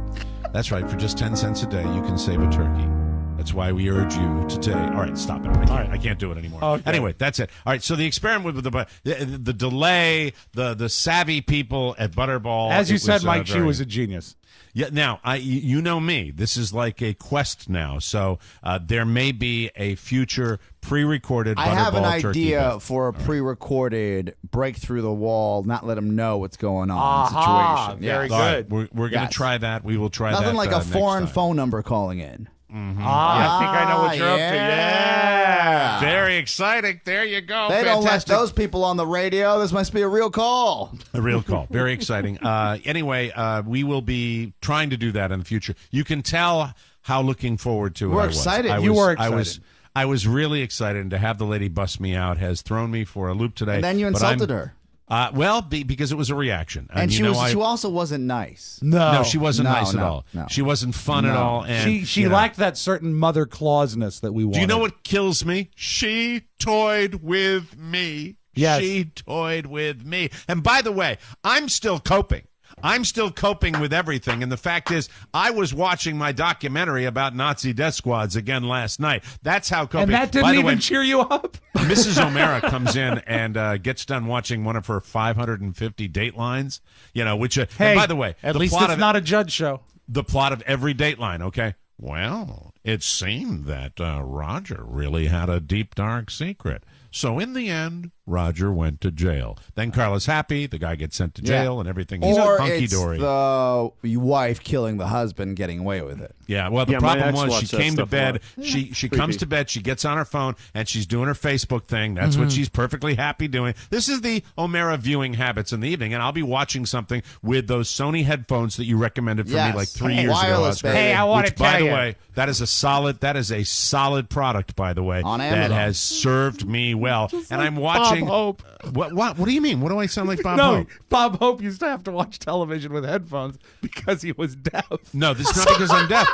That's right. For just 10 cents a day, you can save a turkey. That's why we urge you to today. All right, stop it. I can't do it anymore. Okay. Anyway, that's it. All right, so the experiment with the delay, the savvy people at Butterball. As you said, Mike, she was a genius. Yeah. Now, you know me. This is like a quest now. So there may be a future pre-recorded Butterball I have an idea event. for a pre-recorded break through the wall, not let them know what's going on situation. Very All right, good. we're going to try that. We will try that. Nothing like a next foreign time. phone number calling in. Mm-hmm. I think I know what you're up to. Yeah. Very exciting. There you go. They don't let Fantastic. those people on the radio. This must be a real call. A real call. Very exciting. Anyway, we will be trying to do that in the future. You can tell how looking forward to it We're I was. excited. You were excited. I was really excited, and to have the lady bust me out has thrown me for a loop today. And then you insulted her. Because it was a reaction. And she also wasn't nice. No, she wasn't nice at no, all. no. She wasn't fun at all. And She lacked that certain mother clauseness that we wanted. Do you know what kills me? She toyed with me. Yes. She toyed with me. And by the way, I'm still coping. I'm still coping with everything. And the fact is, I was watching my documentary about Nazi death squads again last night. That's how coping. And that didn't even cheer you up? Mrs. O'Mara comes in and gets done watching one of her 550 Datelines, which, and by the way, at least it's not a judge show. The plot of every Dateline, okay? Well, it seemed that Roger really had a deep, dark secret. So in the end, Roger went to jail. Then Carla's happy. The guy gets sent to jail and everything. He's hunky-dory. Or it's the wife killing the husband, getting away with it. Yeah, well, the problem was she came to bed. She comes to bed. She gets on her phone, and she's doing her Facebook thing. That's what she's perfectly happy doing. This is the O'Mara viewing habits in the evening, and I'll be watching something with those Sony headphones that you recommended for me like 3 years ago. Oscar, hey, I want to tell you. By the way, that is a solid product, by the way, on that Amazon. has served me well. Just and like I'm watching. Bob Hope. What do you mean? What do I sound like, Bob no, Hope? Bob Hope used to have to watch television with headphones because he was deaf. No, this is not because I'm deaf.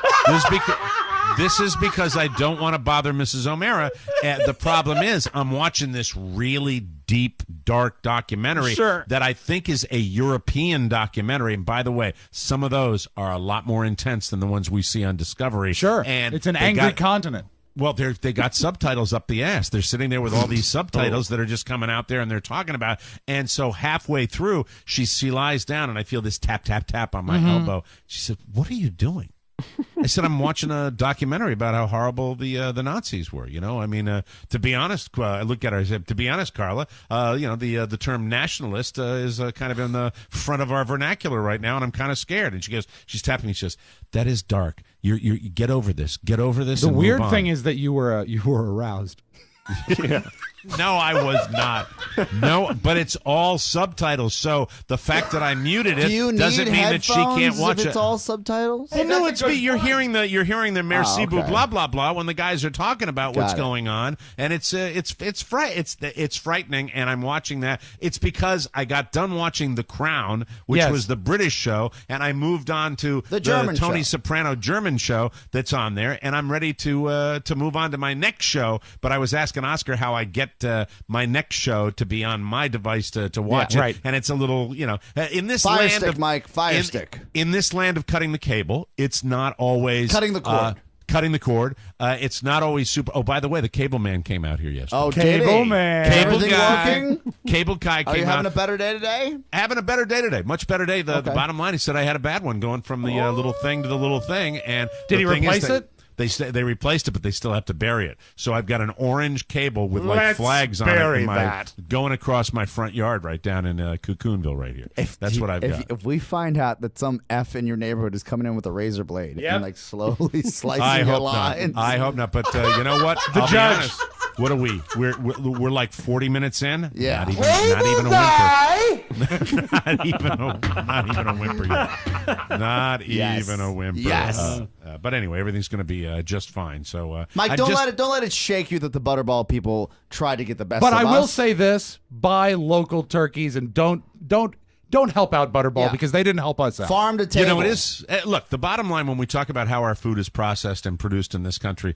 This is because I don't want to bother Mrs. O'Mara. The problem is I'm watching this really deep, dark documentary that I think is a European documentary. And by the way, some of those are a lot more intense than the ones we see on Discovery. Sure. And it's an angry continent. Well, they got subtitles up the ass. They're sitting there with all these subtitles that are just coming out there and they're talking about. And so halfway through, she lies down and I feel this tap, tap, tap on my elbow. She said, "What are you doing?" I said, "I'm watching a documentary about how horrible the Nazis were." I mean, to be honest, I look at her. I said, "To be honest, Carla, the term nationalist is kind of in the front of our vernacular right now, and I'm kind of scared." And she's tapping me. She says, "That is dark. You get over this. Get over this." The and weird move on. thing is that you were aroused. Yeah. No, I was not. No, but it's all subtitles. So the fact that I muted it doesn't mean that she can't watch if it. It's all subtitles. Well, no, it's me. You're hearing the merci beaucoup blah blah blah when the guys are talking about what's going on, and it's frightening. And I'm watching that. It's because I got done watching The Crown, which was the British show, and I moved on to the Tony Soprano German show that's on there, and I'm ready to move on to my next show. But I was asking Oscar how I get my next show to be on my device to watch it, and it's a little, in this Fire land stick, of Mike, fire stick. In this land of cutting the cable, it's not always cutting the cord. Cutting the cord. It's not always super. Oh, by the way, the cable man came out here yesterday. Oh, Cable man. Cable guy. Working? Cable guy came out. Are you having a better day today? Having a better day today. Much better day. The bottom line, he said I had a bad one going from the little thing to the little thing. And did he replace it? They replaced it, but they still have to bury it. So I've got an orange cable with flags on it going across my front yard right down in Cocoonville right here. That's what I've got. If we find out that some F in your neighborhood is coming in with a razor blade and slowly slicing your lines. I hope not. But you know what? The judge. What are we? We're like 40 minutes in. Yeah. Not even a whimper. not even a whimper yet. Not even a whimper. Yes. But anyway, everything's going to be just fine. So, Mike, don't let it shake you that the Butterball people try to get the best. But of I will us. say this: buy local turkeys and don't help out Butterball because they didn't help us out. Farm to table. It is. Look, the bottom line when we talk about how our food is processed and produced in this country,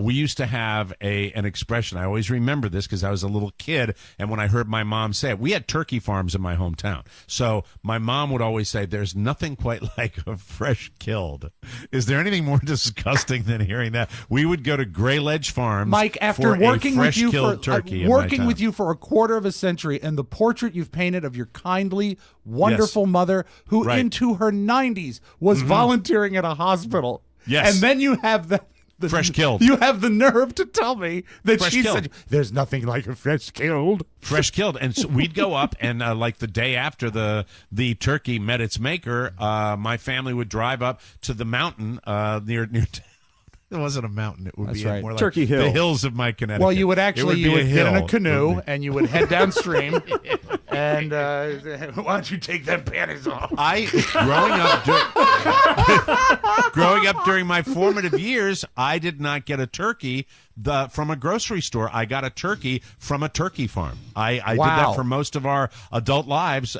we used to have an expression. I always remember this because I was a little kid, and when I heard my mom say it, we had turkey farms in my hometown. So my mom would always say, "There's nothing quite like a fresh killed." Is there anything more disgusting than hearing that? We would go to Gray Ledge Farms, Mike. After working with you for a quarter of a century, and the portrait you've painted of your kindly, wonderful mother who into her 90s was volunteering at a hospital. Yes. And then you have the fresh killed. You have the nerve to tell me that fresh she killed. said there's nothing like a fresh killed. Fresh killed. And so we'd go up and like the day after the turkey met its maker, my family would drive up to the mountain near it wasn't a mountain. It would be more like Turkey Hill. The hills of my Connecticut. Well, you would actually you would get in a canoe and you would head downstream. And why don't you take them panties off? Growing up during my formative years, I did not get a turkey from a grocery store. I got a turkey from a turkey farm. I did that for most of our adult lives.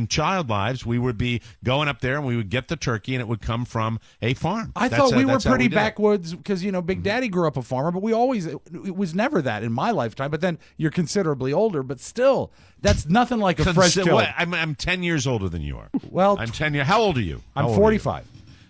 Child lives. We would be going up there and we would get the turkey, and it would come from a farm. I thought we were pretty backwoods because Big Daddy grew up a farmer, but it was never that in my lifetime. But then you're considerably older, but still, that's nothing like a fresh kill. I'm 10 years older than you are. Well, I'm 10 years. How old are you? I'm 45.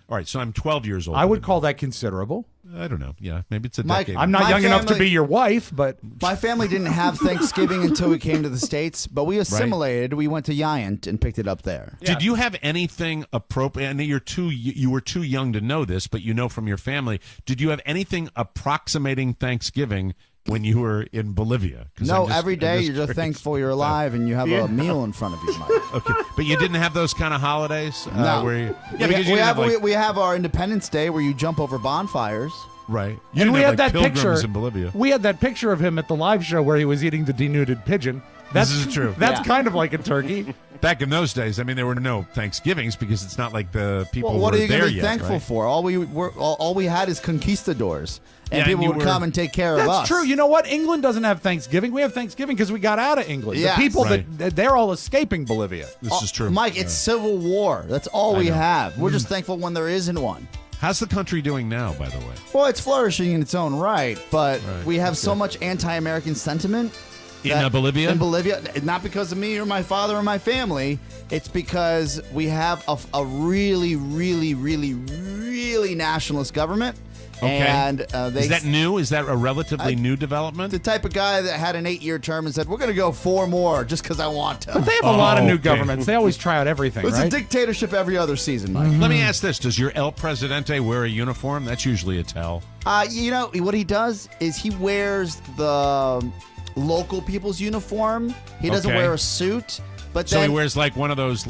All right, so I'm 12 years old. I would call that considerable. I don't know. Yeah, maybe it's a decade. I'm not young enough to be your wife, but my family didn't have Thanksgiving until we came to the States, but we assimilated. Right. We went to Giant and picked it up there. Yeah. Did you have anything appropriate? I know you were too young to know this, but from your family. Did you have anything approximating Thanksgiving when you were in Bolivia? No, every day you're just thankful you're alive and you have a meal in front of you, Mike. Okay, but you didn't have those kind of holidays? No. We have our Independence Day where you jump over bonfires. Right. And we had that picture in Bolivia. We had that picture of him at the live show where he was eating the denuded pigeon. This is true. That's kind of like a turkey. Back in those days, there were no Thanksgivings because it's not like the people what were are you there be yet. Thankful right? for? All we had is conquistadors, and people would come and take care of us. That's true. You know what? England doesn't have Thanksgiving. We have Thanksgiving because we got out of England. Yes. The people they're all escaping Bolivia. This is true, Mike. It's civil war. That's all we have. We're just thankful when there isn't one. How's the country doing now, by the way? Well, it's flourishing in its own right, but we have so much anti-American sentiment. In Bolivia? In Bolivia, not because of me or my father or my family. It's because we have a really, really, really, really nationalist government. Okay. And is that new? Is that a relatively new development? The type of guy that had an 8-year term and said, we're going to go 4 more just because I want to. But they have a lot of new governments. They always try out everything, It's a dictatorship every other season, Mike. Let me ask this. Does your El Presidente wear a uniform? That's usually a tell. What he does is he wears the local people's uniform. He doesn't wear a suit. But so he wears like one of those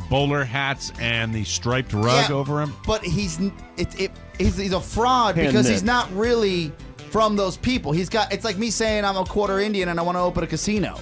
bowler hats and the striped rug over him? But he's a fraud because he's not really from those people. It's like me saying I'm a quarter Indian and I want to open a casino.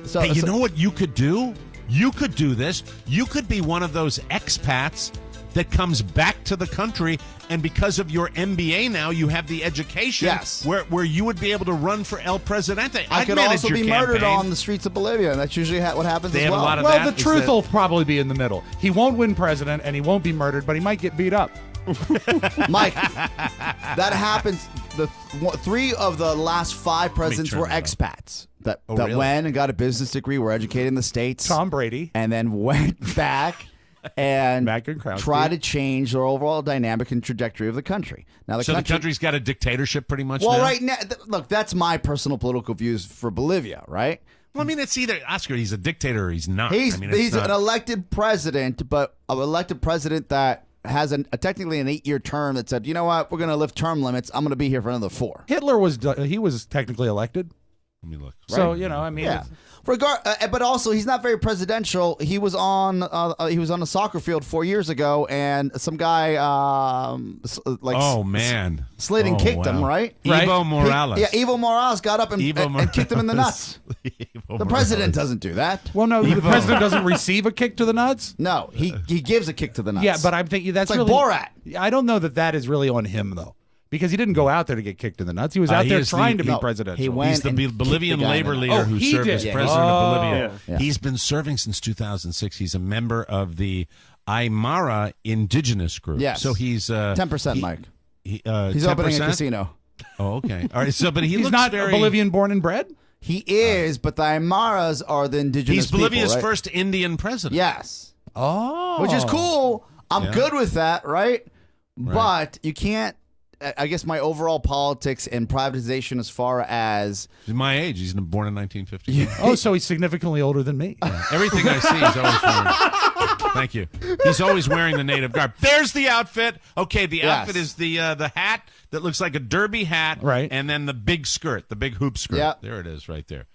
Hey, you know what you could do? You could do this. You could be one of those expats that comes back to the country, and because of your MBA now, you have the education where you would be able to run for El Presidente. I could also be murdered on the streets of Bolivia, and that's usually what happens as well. Well, the truth will probably be in the middle. He won't win president, and he won't be murdered, but he might get beat up. Mike, that happens. Three of the last 5 presidents were expats that really? went and got a business degree, were educated in the States. Tom Brady. And then went back and try to change the overall dynamic and trajectory of the country. Now, the country's got a dictatorship pretty much now? Well, right now, look, that's my personal political views for Bolivia, right? Well, I mean, it's either, Oscar, he's a dictator or he's not. He's not. an elected president, but an elected president that has technically an 8-year term that said, you know what, we're going to lift term limits. I'm going to be here for another 4. Hitler was technically elected. Let me look. So, I mean. Yeah. But also, he's not very presidential. He was on a soccer field 4 years ago, and some guy slid and kicked him, right? Evo Morales. Evo Morales got up and kicked him in the nuts. The president doesn't do that. Well, no, the president doesn't receive a kick to the nuts. No, he gives a kick to the nuts. Yeah, but I'm thinking that's it's really like Borat. I don't know that is really on him though. Because he didn't go out there to get kicked in the nuts. He was out there trying to be presidential. He's the Bolivian labor leader who served as president of Bolivia. Yeah. He's been serving since 2006. He's a member of the Aymara indigenous group. Yes. So he's 10%, Mike. He's 10%? Opening a casino. Oh, okay. All right. So, but he's looks not very Bolivian born and bred. He is, but the Aymaras are the indigenous people. He's Bolivia's right? first Indian president. Yes. Oh. Which is cool. I'm good with that, right? But you can't. I guess my overall politics and privatization as far as... He's my age. He's born in 1950. Oh, so he's significantly older than me. Yeah. Everything I see is always wearing... Thank you. He's always wearing the native garb. There's the outfit. Okay, the outfit is the hat that looks like a derby hat. Right. And then the big skirt, the big hoop skirt. Yep. There it is right there.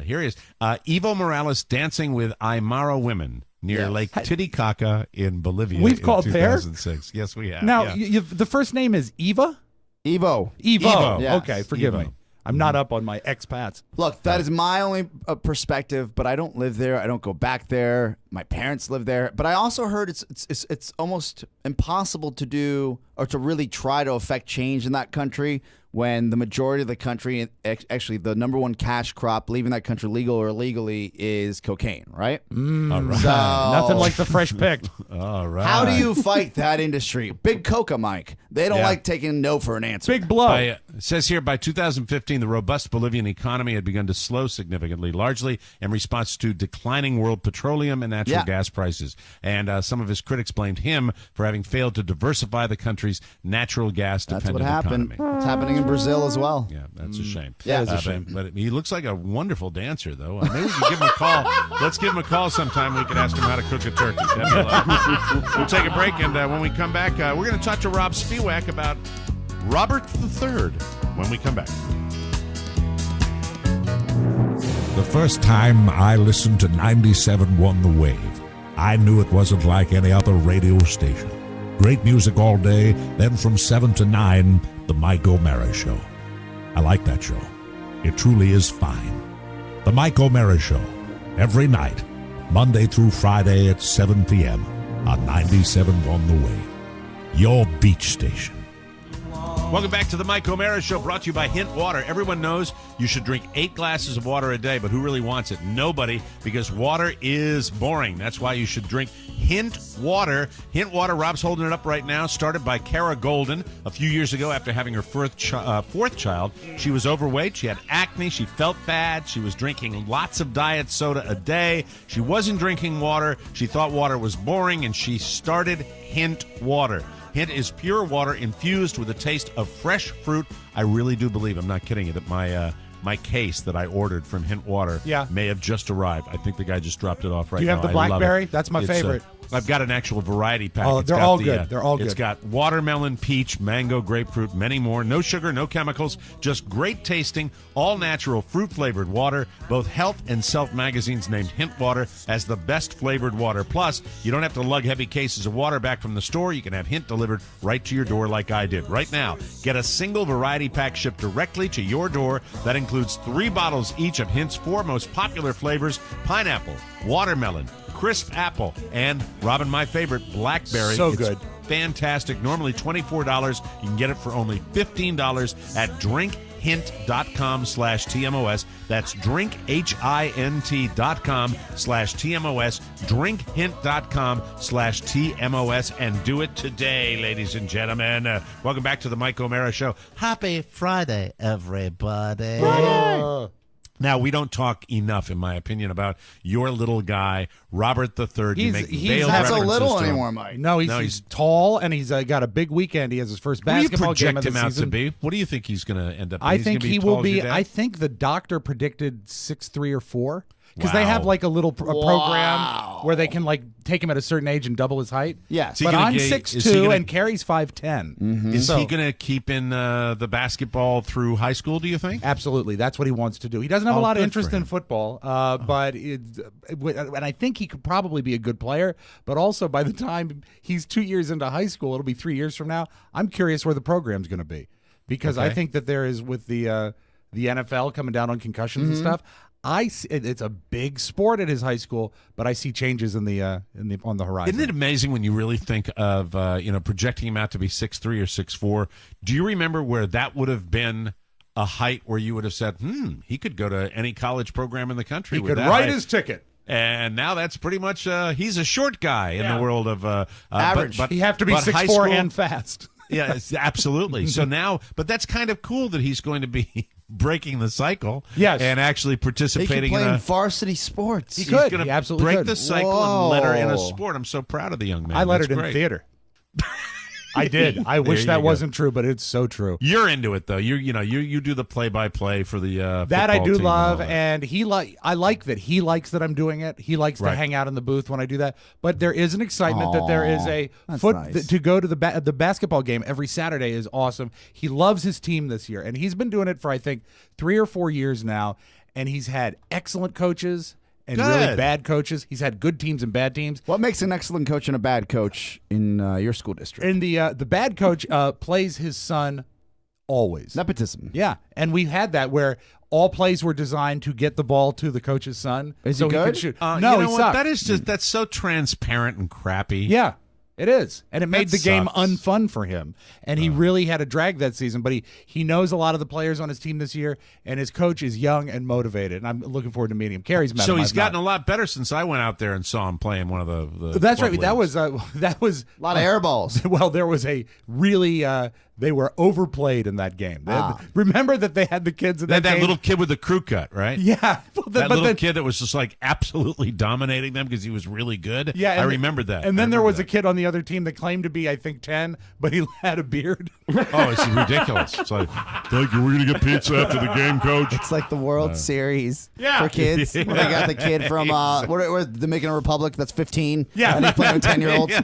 Here he is. Evo Morales dancing with Aymara women near Lake Titicaca in Bolivia. We've called 2006. Yes, we have. Now, the first name is Eva? Evo. Yes. Okay, forgive me. I'm not up on my expats. Look, that is my only perspective, but I don't live there. I don't go back there. My parents live there. But I also heard it's almost impossible to do or to really try to affect change in that country when the majority of the country, actually the number one cash crop leaving that country legal or illegally, is cocaine, right? All right. So, nothing like the fresh picked. All right. How do you fight that industry? Big coca, Mike. They don't like taking no for an answer. Big blow. It says here, by 2015, the robust Bolivian economy had begun to slow significantly, largely in response to declining world petroleum and natural gas prices. And some of his critics blamed him for having failed to diversify the country's natural gas-dependent economy. That's what happened. It's happening in Brazil as well. Yeah, that's a shame. Yeah, it's a shame. But he looks like a wonderful dancer, though. Maybe we can give him a call. Let's give him a call sometime. We can ask him how to cook a turkey. That'd be a lot. We'll take a break, and when we come back, we're going to talk to Rob Spiewak about Robert III when we come back. The first time I listened to 97.1 The Wave, I knew it wasn't like any other radio station. Great music all day, then from 7 to 9, The Mike O'Mara Show. I like that show. It truly is fine. The Mike O'Mara Show, every night, Monday through Friday at 7 p.m. on 97.1 The Wave, your beach station. Welcome back to the Mike O'Mara Show, brought to you by Hint Water. Everyone knows you should drink 8 glasses of water a day, but who really wants it? Nobody, because water is boring. That's why you should drink Hint Water. Hint Water, Rob's holding it up right now, started by Kara Golden a few years ago after having her fourth child. She was overweight, she had acne, she felt bad, she was drinking lots of diet soda a day, she wasn't drinking water, she thought water was boring, and she started Hint Water. Hint is pure water infused with a taste of fresh fruit. I really do believe, I'm not kidding you, that my case that I ordered from Hint Water may have just arrived. I think the guy just dropped it off right now. Do you have the blackberry? That's my favorite. I've got an actual variety pack. Oh, they're all good. They're all good. It's got watermelon, peach, mango, grapefruit, many more. No sugar, no chemicals, just great tasting, all natural fruit flavored water. Both Health and Self magazines named Hint Water as the best flavored water. Plus, you don't have to lug heavy cases of water back from the store. You can have Hint delivered right to your door like I did. Right now, get a single variety pack shipped directly to your door. That includes 3 bottles each of Hint's 4 most popular flavors: pineapple, watermelon, crisp apple, and, Robin, my favorite, blackberry. So good. Fantastic. Normally $24. You can get it for only $15 at drinkhint.com/TMOS. That's drinkhint.com/TMOS. drinkhint.com/TMOS. And do it today, ladies and gentlemen. Welcome back to the Mike O'Mara Show. Happy Friday, everybody. Now, we don't talk enough, in my opinion, about your little guy, Robert III. You make veiled not so references little to him. anymore, Mike. No, he's tall, and he's got a big weekend. He has his first basketball game of the season. What do you project him out to be? What do you think he's going to end up being? I think he will be. I think the doctor predicted 6'3" or 4". Because they have like a little program where they can like take him at a certain age and double his height. Yes. But I'm 6'2" and Carrie's 5'10". Mm-hmm. Is he going to keep in the basketball through high school, do you think? Absolutely. That's what he wants to do. He doesn't have a lot of interest in football, but and I think he could probably be a good player. But also, by the time he's 2 years into high school, it'll be 3 years from now, I'm curious where the program's going to be. Because I think that there is, with the NFL coming down on concussions and stuff, it's a big sport at his high school, but I see changes on the horizon. Isn't it amazing when you really think of projecting him out to be 6'3" or 6'4"? Do you remember where that would have been a height where you would have said, he could go to any college program in the country? He with could that write height. his ticket. And now that's pretty much he's a short guy in the world of average. But you have to be 6'4" and fast. Yeah, absolutely. So now, but that's kind of cool that he's going to be breaking the cycle. Yes. And actually participating in a varsity sports. He could. He's He absolutely break could. the cycle and letter in a sport. I'm so proud of the young man. I lettered That's in great. theater. I did. I wish that wasn't true, but it's so true. You're into it though. You do the play-by-play for the that I do team love, and I like that he likes that I'm doing it. He likes to hang out in the booth when I do that. But there is an excitement that there is a nice. to go to the basketball game every Saturday is awesome. He loves his team this year, and he's been doing it for I think 3 or 4 years now. And he's had excellent coaches and really bad coaches. He's had good teams and bad teams. What makes an excellent coach and a bad coach in your school district? And the bad coach plays his son always. Nepotism. Yeah, and we've had that where all plays were designed to get the ball to the coach's son. Is so he good? Could shoot. no, he you know what? sucks. That's so transparent and crappy. Yeah. It is, and it made That the game sucks. unfun for him. And he really had a drag that season, but he knows a lot of the players on his team this year, and his coach is young and motivated, and I'm looking forward to meeting him. Carrie's met him. So he's gotten a lot better since I went out there and saw him playing one of the That's club right. leagues. That was A lot of air balls. Well, there was a really they were overplayed in that game. Remember that they had the kids in They had that that game? little kid with the crew cut, right? Yeah, That little kid that was just like absolutely dominating them because he was really good. Yeah, I remembered that. And then there was a kid on the other team that claimed to be, I think, 10, but he had a beard. Oh, it's ridiculous. It's like, thank you. We're gonna get pizza after the game, coach. It's like the World Series Yeah. for kids. Where they got the kid from where's the Dominican Republic that's 15. Yeah. And he's playing with 10-year-olds.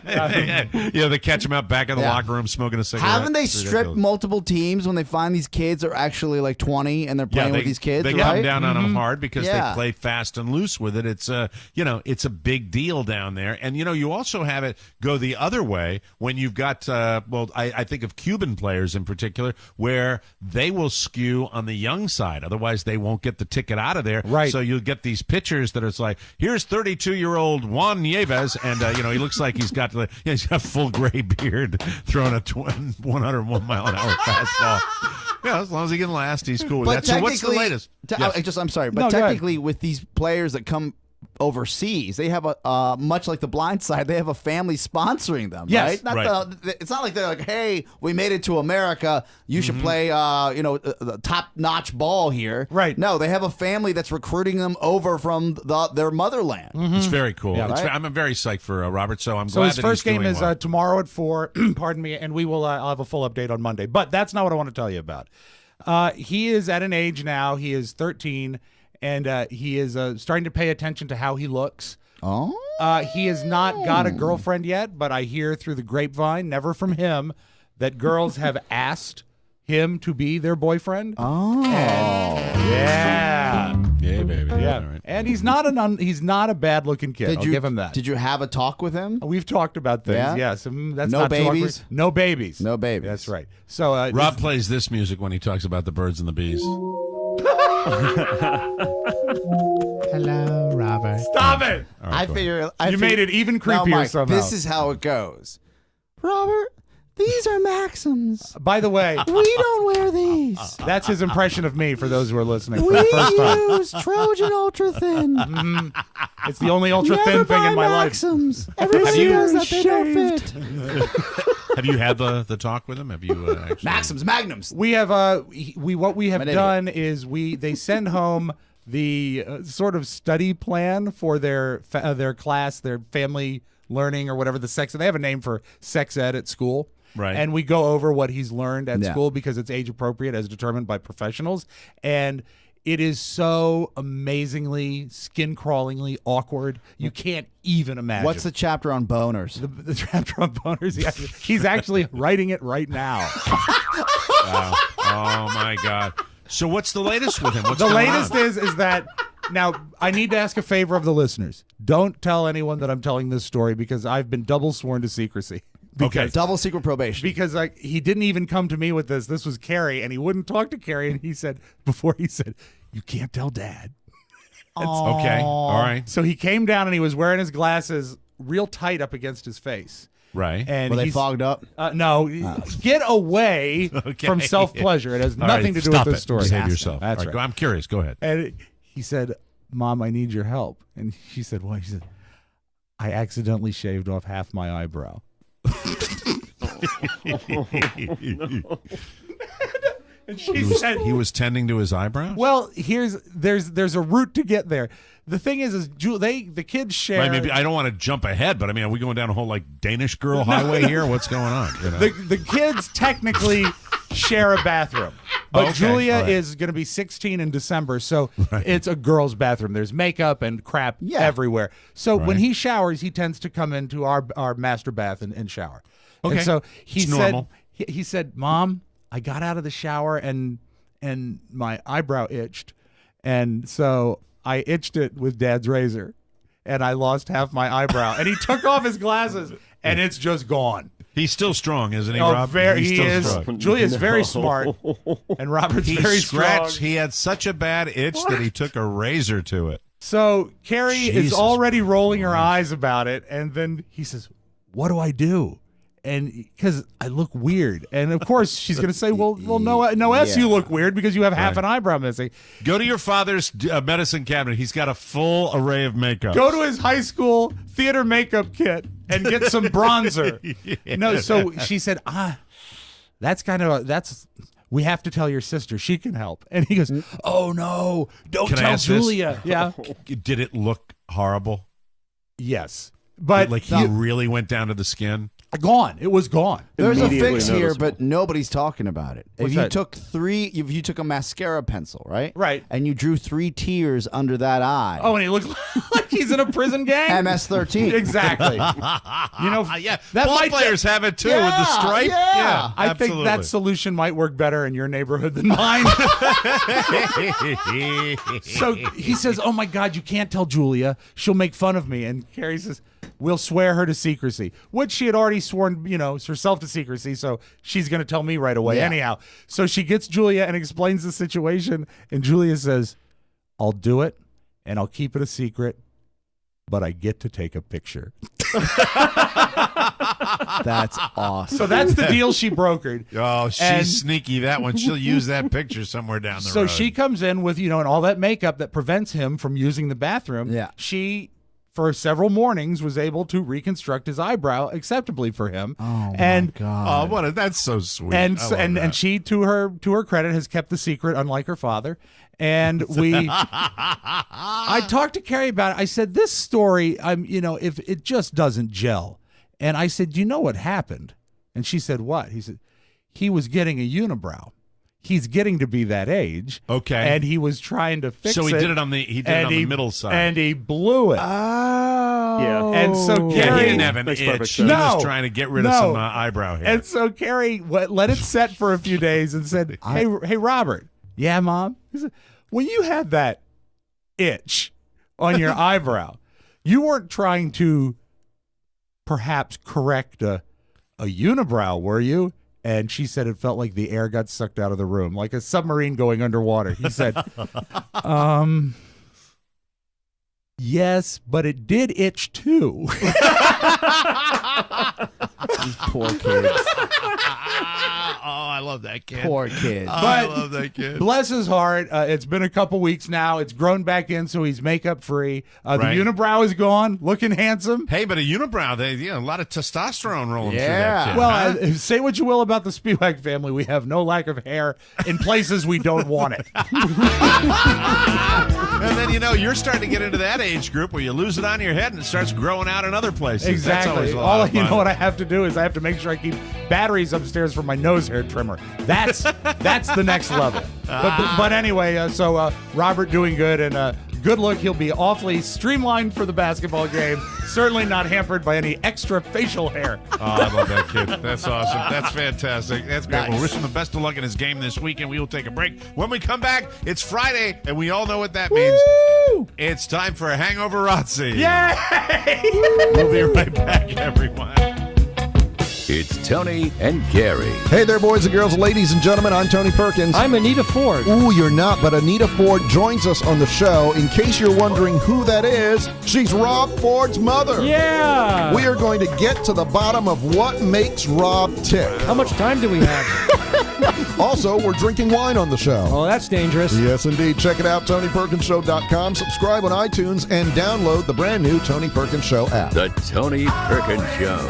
Yeah, they catch him out back in the locker room smoking a cigarette. Haven't they It's stripped ridiculous. multiple teams when they find these kids are actually like 20 and they're playing with these kids? They right? come down on them hard because they Yeah. play fast and loose with it. It's it's a big deal down there. And you also have it go the other way when you've got I think of Cuban players in particular where they will skew on the young side. Otherwise, they won't get the ticket out of there. Right. So you'll get these pitchers that it's like, here's 32-year-old Juan Nieves, and he looks like he's got he's got full gray beard, throwing a 101-mile-an-hour fastball. Yeah, as long as he can last, he's cool with that. So what's the latest? I'm sorry, but technically with these players that come overseas, they have a much like the Blind Side, they have a family sponsoring them. Yes, right. It's not like they're like, hey, we made it to America, you should play the top-notch ball here. Right. No, they have a family that's recruiting them over from their motherland. It's very cool. Yeah, I'm very psyched for Robert. So I'm So glad his that first he's game doing is well. tomorrow at 4, pardon me, and we will I'll have a full update on Monday. But that's not what I want to tell you about. He is at an age now, he is 13, and he is starting to pay attention to how he looks. Oh. He has not got a girlfriend yet, but I hear through the grapevine, never from him, that girls have asked him to be their boyfriend. Oh, yeah, baby. Yeah, All right. and he's not a bad looking kid. I'll give him that. Did you have a talk with him? We've talked about things. Yeah? Yes, that's No not too awkward. babies? No babies. No babies. That's right. So Rob plays this music when he talks about the birds and the bees. Hello, Robert. Stop it! All right, I go figure You made it even creepier Mike, somehow. This is how it goes. Robert, these are Maxims. By the way, We don't wear these. that's his impression of me for those who are listening for We the first time. use Trojan Ultra Thin. It's the only ultra Never thin thing buy in my Maxims. Everybody you knows that they don't fit. Have you had the talk with him? Have you actually? Maxims, Magnums. We have what we have I'm an done is they send home the sort of study plan for their class, their family learning or whatever the sex. They have a name for sex ed at school. Right. And we go over what he's learned at school because it's age appropriate as determined by professionals. And it is so amazingly, skin-crawlingly awkward. You can't even imagine. What's the chapter on boners? The chapter on boners? He's actually writing it right now. Wow. Oh, my God. So what's the latest with him? What's The going latest on? is that now I need to ask a favor of the listeners. Don't tell anyone that I'm telling this story because I've been double sworn to secrecy. Okay. Double secret probation. Because he didn't even come to me with this. This was Carrie, and he wouldn't talk to Carrie. And he said, you can't tell Dad. Okay. All right. So he came down and he was wearing his glasses real tight up against his face. Right. And Were they fogged up? No. Get away from self-pleasure. It has nothing to do with this story. Save yourself. That's All right. Go, I'm curious. Go ahead. And he said, Mom, I need your help. And she said, what? He said, I accidentally shaved off half my eyebrow. And she said he was tending to his eyebrows. Well, there's a route to get there. The thing is the kids share. Right, maybe I don't want to jump ahead, but I mean, are we going down a whole like Danish girl highway here? What's going on? You know? The kids technically share a bathroom, but Okay, Julia all right. is going to be 16 in December, so it's a girl's bathroom. There's makeup and crap everywhere. So when he showers, he tends to come into our master bath and shower. Okay, And so he it's said, normal. he said, Mom, I got out of the shower and my eyebrow itched, and so I itched it with Dad's razor, and I lost half my eyebrow. And he took off his glasses, and it's just gone. He's still strong, isn't he, Oh, Rob? he He's still is. strong. Julia's very smart, and Robert's He very scratched. strong. He had such a bad itch that he took a razor to it. So Carrie is Jesus already rolling her eyes about it, and then he says, "What do I do?" And because I look weird, and of course she's going to say, "Well, no, you look weird because you have half an eyebrow missing." Go to your father's medicine cabinet. He's got a full array of makeup. Go to his high school theater makeup kit and get some bronzer. No, so she said, that's we have to tell your sister. She can help. And he goes, "Oh no, don't Can I tell ask this? Julia." Yeah. Did it look horrible? Yes. But like he really went down to the skin. Gone. It was gone. There's a fix here, but nobody's talking about it. What's If you that? took a mascara pencil, right? Right. And you drew 3 tears under that eye. Oh, and he looks like he's in a prison gang. MS-13. Exactly. Yeah, that ball might players have it too with the stripe. Yeah. I absolutely. think that solution might work better in your neighborhood than mine. So he says, "Oh my God, you can't tell Julia. She'll make fun of me." And Carrie says, "We'll swear her to secrecy," which she had already sworn, herself to secrecy. So she's going to tell me right away anyhow. So she gets Julia and explains the situation. And Julia says, "I'll do it and I'll keep it a secret, but I get to take a picture." That's awesome. So that's the deal she brokered. Oh, she's And- sneaky, that one. She'll use that picture somewhere down the So road. she comes in with, and all that makeup that prevents him from using the bathroom. Yeah. She, for several mornings, was able to reconstruct his eyebrow acceptably for him. Oh, and my God. Oh, that's so sweet. and I love and, that. and she, to her credit, has kept the secret, unlike her father. And I talked to Carrie about it. I said, this story, if it just doesn't gel. And I said, "Do you know what happened?" And she said, "What?" He said, "He was getting a unibrow. He's getting to be that age." Okay. And he was trying to fix it. So he did it on the middle side. And he blew it. Oh. Yeah. And so he Carrie, didn't have an itch. He was trying to get rid of some eyebrow hair. And so Carrie let it set for a few days and said, "Hey, Robert." "Yeah, Mom." He said, "When you had that itch on your eyebrow, you weren't trying to perhaps correct a unibrow, were you?" And she said it felt like the air got sucked out of the room, like a submarine going underwater. He said, "Yes, but it did itch too." These poor kids. Oh, I love that kid. Poor kid. I love that kid. Bless his heart. It's been a couple weeks now. It's grown back in, so he's makeup free. The unibrow is gone, looking handsome. Hey, but a unibrow, a lot of testosterone rolling through that kid. Well, say what you will about the Spiewak family. We have no lack of hair in places we don't want it. And then, you're starting to get into that age group where you lose it on your head and it starts growing out in other places. Exactly. You know what I have to do is I have to make sure I keep batteries upstairs for my nose hair trimmer. That's the next level. But anyway, so Robert doing good, and good look. He'll be awfully streamlined for the basketball game. Certainly not hampered by any extra facial hair. Oh, I love that kid. That's awesome. That's fantastic. That's great. Nice. We'll wish him the best of luck in his game this weekend. We will take a break. When we come back, it's Friday, and we all know what that means. Woo! It's time for a hangover Razzi. Yay! We'll be right back, everyone. It's Tony and Gary. Hey there, boys and girls, ladies and gentlemen. I'm Tony Perkins. I'm Anita Ford. Ooh, you're not, but Anita Ford joins us on the show. In case you're wondering who that is, she's Rob Ford's mother. Yeah. We are going to get to the bottom of what makes Rob tick. How much time do we have? Also, we're drinking wine on the show. Oh, that's dangerous. Yes, indeed. Check it out, TonyPerkinsShow.com. Subscribe on iTunes and download the brand new Tony Perkins Show app. The Tony Perkins Show.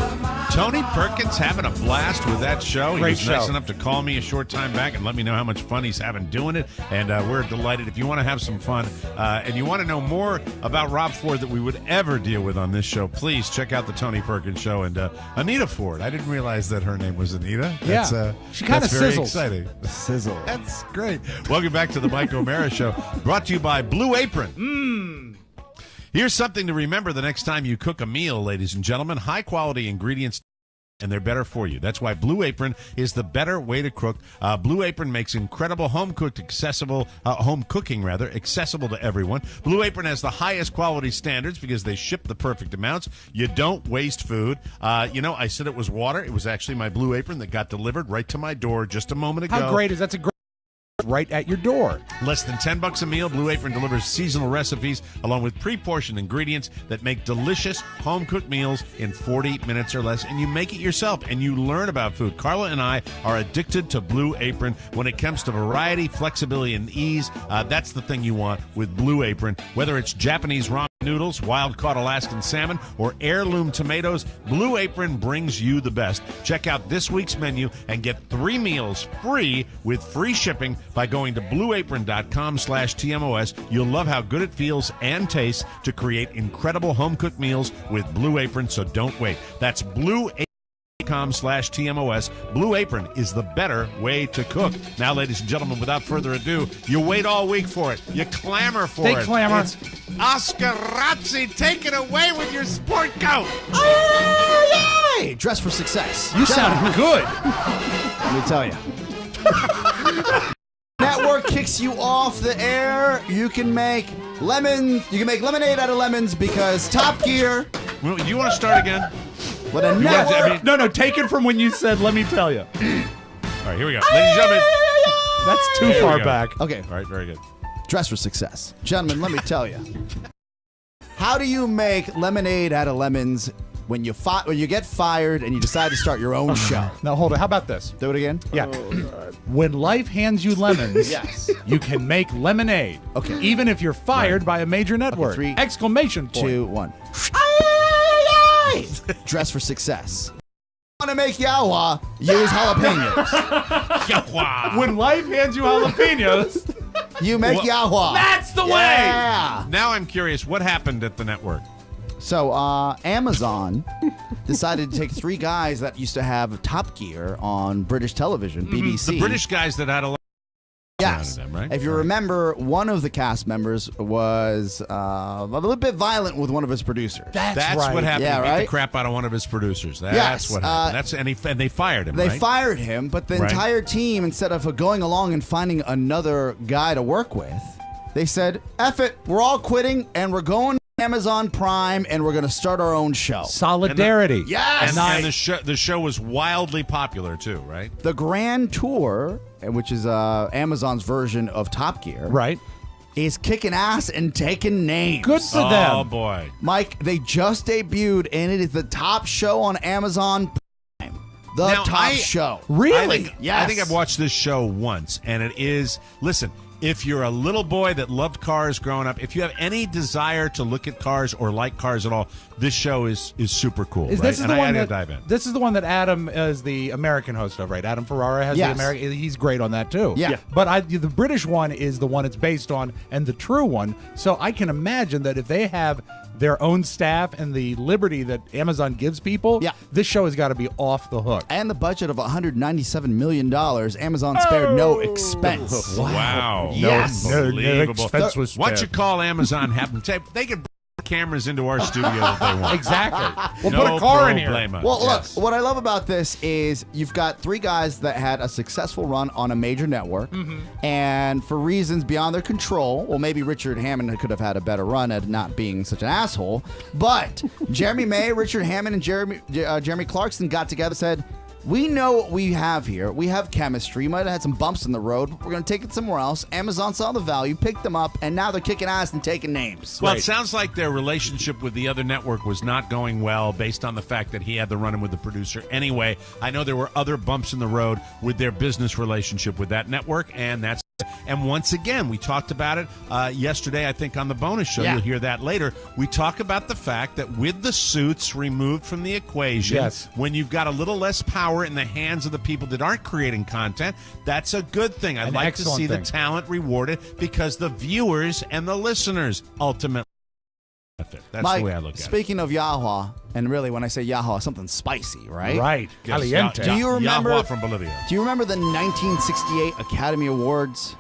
Tony Perkins having a blast with that show. Great he was nice show. enough to call me a short time back and let me know how much fun he's having doing it. And we're delighted. If you want to have some fun and you want to know more about Rob Ford that we would ever deal with on this show, please check out the Tony Perkins Show. And Anita Ford, I didn't realize that her name was Anita. That's, she kind of very sizzles. Exciting. Sizzle. That's great. Welcome back to the Mike O'Mara Show, brought to you by Blue Apron. Here's something to remember the next time you cook a meal, ladies and gentlemen. High-quality ingredients, and they're better for you. That's why Blue Apron is the better way to cook. Blue Apron makes incredible home cooking accessible to everyone. Blue Apron has the highest quality standards because they ship the perfect amounts. You don't waste food. I said it was water. It was actually my Blue Apron that got delivered right to my door just a moment ago. How great is that? That's a great right at your door. Less than $10 a meal, Blue Apron delivers seasonal recipes along with pre-portioned ingredients that make delicious home-cooked meals in 40 minutes or less, and you make it yourself, and you learn about food. Carla and I are addicted to Blue Apron. When it comes to variety, flexibility, and ease, that's the thing you want with Blue Apron. Whether it's Japanese ramen noodles, wild-caught Alaskan salmon, or heirloom tomatoes, Blue Apron brings you the best. Check out this week's menu and get 3 meals free with free shipping by going to blueapron.com/TMOS. You'll love how good it feels and tastes to create incredible home-cooked meals with Blue Apron, so don't wait. That's blueapron.com/TMOS. Blue Apron is the better way to cook. Now, ladies and gentlemen, without further ado, you wait all week for it. You clamor for it. They clamor. It's Oscar Razzi. Take it away with your sport coat. Oh, yay! Dress for success. You sound good. Let me tell you. Network kicks you off the air. You can make lemonade out of lemons because Top Gear. Do you want to start again? What a network. No, take it from when you said, "Let me tell you." All right, here we go. Ladies and gentlemen. That's too far back. Okay. All right, very good. Dress for success. Gentlemen, let me tell you. How do you make lemonade out of lemons when you get fired and you decide to start your own show? Now, hold it. How about this? Do it again? Yeah. When life hands you lemons, yes, you can make lemonade. Okay. Even if you're fired by a major network. Okay, 3, exclamation point. 2, 1. Dress for success. Want to make yawa? Use jalapenos. Yawa. When life hands you jalapenos, you make yawa. That's the way. Now I'm curious, what happened at the network? So Amazon decided to take 3 guys that used to have Top Gear on British television, BBC. The British guys that had a Yes. Them, right? If you remember, one of the cast members was a little bit violent with one of his producers. That's right. what happened. Yeah, He beat right? the crap out of one of his producers. That's Yes, what happened. And they fired him. They right? fired him, but the Right. entire team, instead of going along and finding another guy to work with, they said, F it, we're all quitting, and we're going to Amazon Prime, and we're going to start our own show. Solidarity. Yes! And the show was wildly popular, too, right? The Grand Tour, which is Amazon's version of Top Gear, Right. is kicking ass and taking names. Good for them. Oh, boy. Mike, they just debuted, and it is the top show on Amazon Prime. The Now, top show. Really? Yes. I think I've watched this show once, and it is, listen, if you're a little boy that loved cars growing up, if you have any desire to look at cars or like cars at all, this show is super cool. Is right? this is And the I one gotta that dive in. this is the one that Adam is the American host of, right? Adam Ferrara has Yes. the American. He's great on that too. Yeah. But the British one is the one it's based on, and the true one. So I can imagine that if they have their own staff and the liberty that Amazon gives people, this show has got to be off the hook. And the budget of $197 million, Amazon spared no expense. Wow. Yes. No Unbelievable. expense was Why don't you spared. call Amazon, have them tape? They can bring cameras into our studio if they want. Exactly. We'll No put a car in here. problema. Well, Yes. look, what I love about this is you've got three guys that had a successful run on a major network, and for reasons beyond their control, well, maybe Richard Hammond could have had a better run at not being such an asshole, but Jeremy May, Richard Hammond, and Jeremy Clarkson got together and said, we know what we have here. We have chemistry. You might have had some bumps in the road. We're going to take it somewhere else. Amazon saw the value, picked them up, and now they're kicking ass and taking names. Well, it sounds like their relationship with the other network was not going well based on the fact that he had the run-in with the producer. Anyway, I know there were other bumps in the road with their business relationship with that network, and that's. And once again, we talked about it yesterday, I think, on the bonus show. Yeah. You'll hear that later. We talk about the fact that with the suits removed from the equation, when you've got a little less power in the hands of the people that aren't creating content, that's a good thing. I'd like to see the talent rewarded because the viewers and the listeners ultimately benefit. That's Mike, the way I look at it. speaking of Yahoo, and really when I say Yahoo, something spicy, right? Right. Yes, Caliente. Do you remember Yahoo from Bolivia? Do you remember the 1968 Academy Awards?